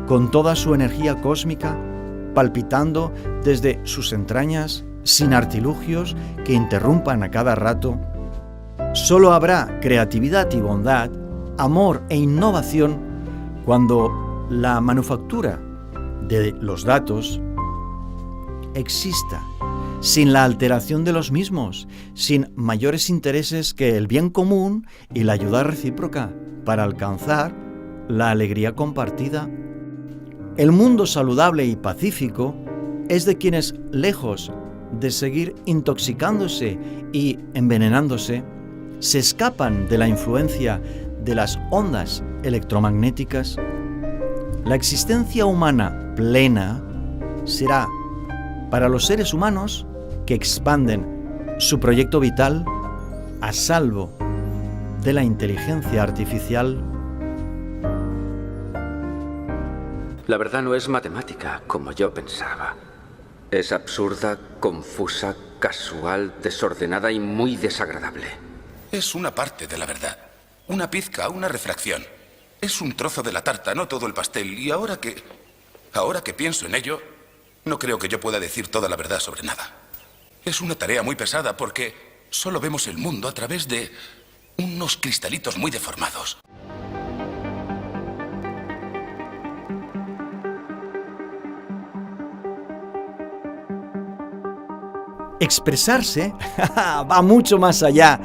con toda su energía cósmica, palpitando desde sus entrañas, sin artilugios que interrumpan a cada rato. Solo habrá creatividad y bondad, amor e innovación cuando la manufactura de los datos exista, sin la alteración de los mismos, sin mayores intereses que el bien común y la ayuda recíproca para alcanzar la alegría compartida. El mundo saludable y pacífico es de quienes, lejos de seguir intoxicándose y envenenándose, se escapan de la influencia de las ondas electromagnéticas. La existencia humana plena será para los seres humanos que expanden su proyecto vital a salvo de la inteligencia artificial. La verdad no es matemática, como yo pensaba. Es absurda, confusa, casual, desordenada y muy desagradable. Es una parte de la verdad. Una pizca, una refracción. Es un trozo de la tarta, no todo el pastel. Y ahora que pienso en ello, no creo que yo pueda decir toda la verdad sobre nada. Es una tarea muy pesada porque solo vemos el mundo a través de unos cristalitos muy deformados. Expresarse va mucho más allá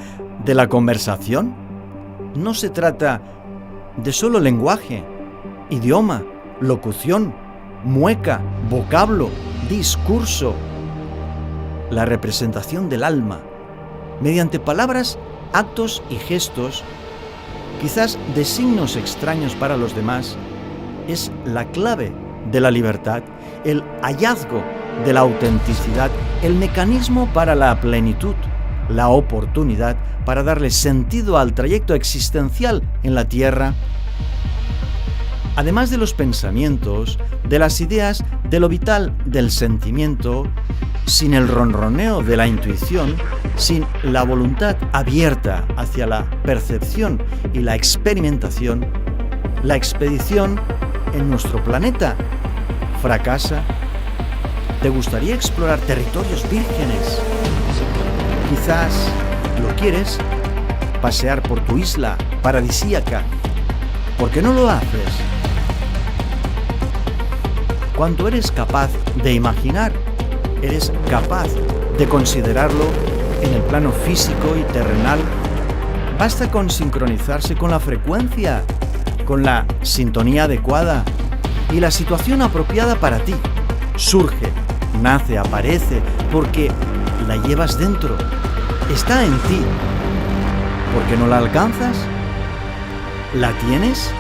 de la conversación. No se trata de solo lenguaje, idioma, locución, mueca, vocablo, discurso. La representación del alma, mediante palabras, actos y gestos, quizás de signos extraños para los demás, es la clave de la libertad, el hallazgo de la autenticidad, el mecanismo para la plenitud, la oportunidad para darle sentido al trayecto existencial en la Tierra. Además de los pensamientos, de las ideas, de lo vital del sentimiento, sin el ronroneo de la intuición, sin la voluntad abierta hacia la percepción y la experimentación, la expedición en nuestro planeta fracasa. ¿Te gustaría explorar territorios vírgenes? Quizás lo quieres, pasear por tu isla paradisíaca. ¿Por qué no lo haces? Cuando eres capaz de imaginar, eres capaz de considerarlo en el plano físico y terrenal. Basta con sincronizarse con la frecuencia, con la sintonía adecuada y la situación apropiada para ti. Surge, nace, aparece, porque la llevas dentro. Está en ti. ¿Por qué no la alcanzas? ¿La tienes?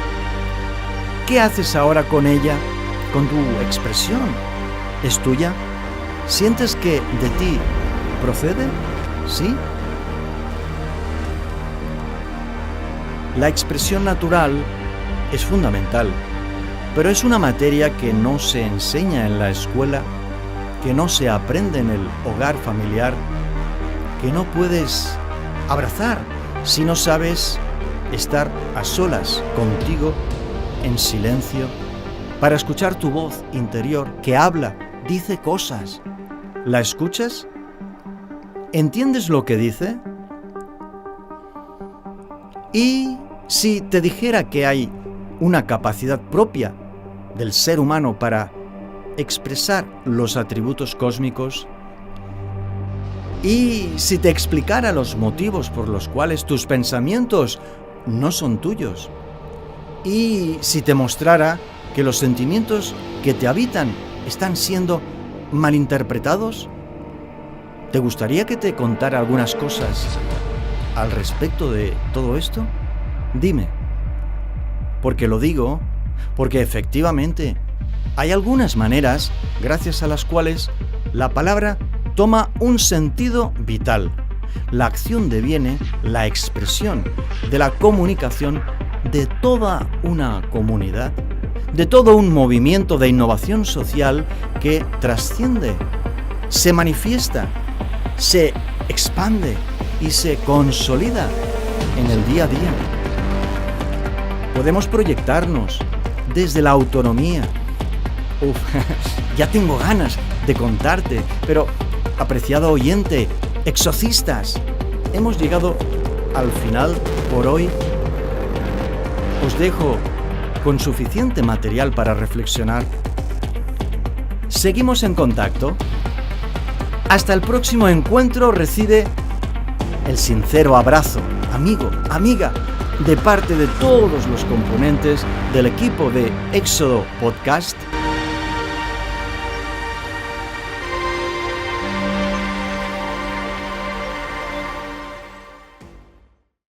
¿Qué haces ahora con ella? Con tu expresión. ¿Es tuya? ¿Sientes que de ti procede? ¿Sí? La expresión natural es fundamental, pero es una materia que no se enseña en la escuela, que no se aprende en el hogar familiar, que no puedes abrazar si no sabes estar a solas contigo, en silencio, para escuchar tu voz interior que habla, dice cosas. ¿La escuchas? ¿Entiendes lo que dice? Y si te dijera que hay una capacidad propia del ser humano para expresar los atributos cósmicos, y si te explicara los motivos por los cuales tus pensamientos no son tuyos, y si te mostrara que los sentimientos que te habitan están siendo malinterpretados, ¿te gustaría que te contara algunas cosas al respecto de todo esto? Dime. Porque lo digo, porque efectivamente hay algunas maneras gracias a las cuales la palabra toma un sentido vital. La acción deviene la expresión de la comunicación de toda una comunidad, de todo un movimiento de innovación social que trasciende, se manifiesta, se expande y se consolida en el día a día. Podemos proyectarnos desde la autonomía. Ya tengo ganas de contarte, pero, apreciado oyente, exorcistas, hemos llegado al final por hoy. Os dejo con suficiente material para reflexionar. Seguimos en contacto. Hasta el próximo encuentro. Recibe el sincero abrazo, amigo, amiga, de parte de todos los componentes del equipo de Éxodo Podcast.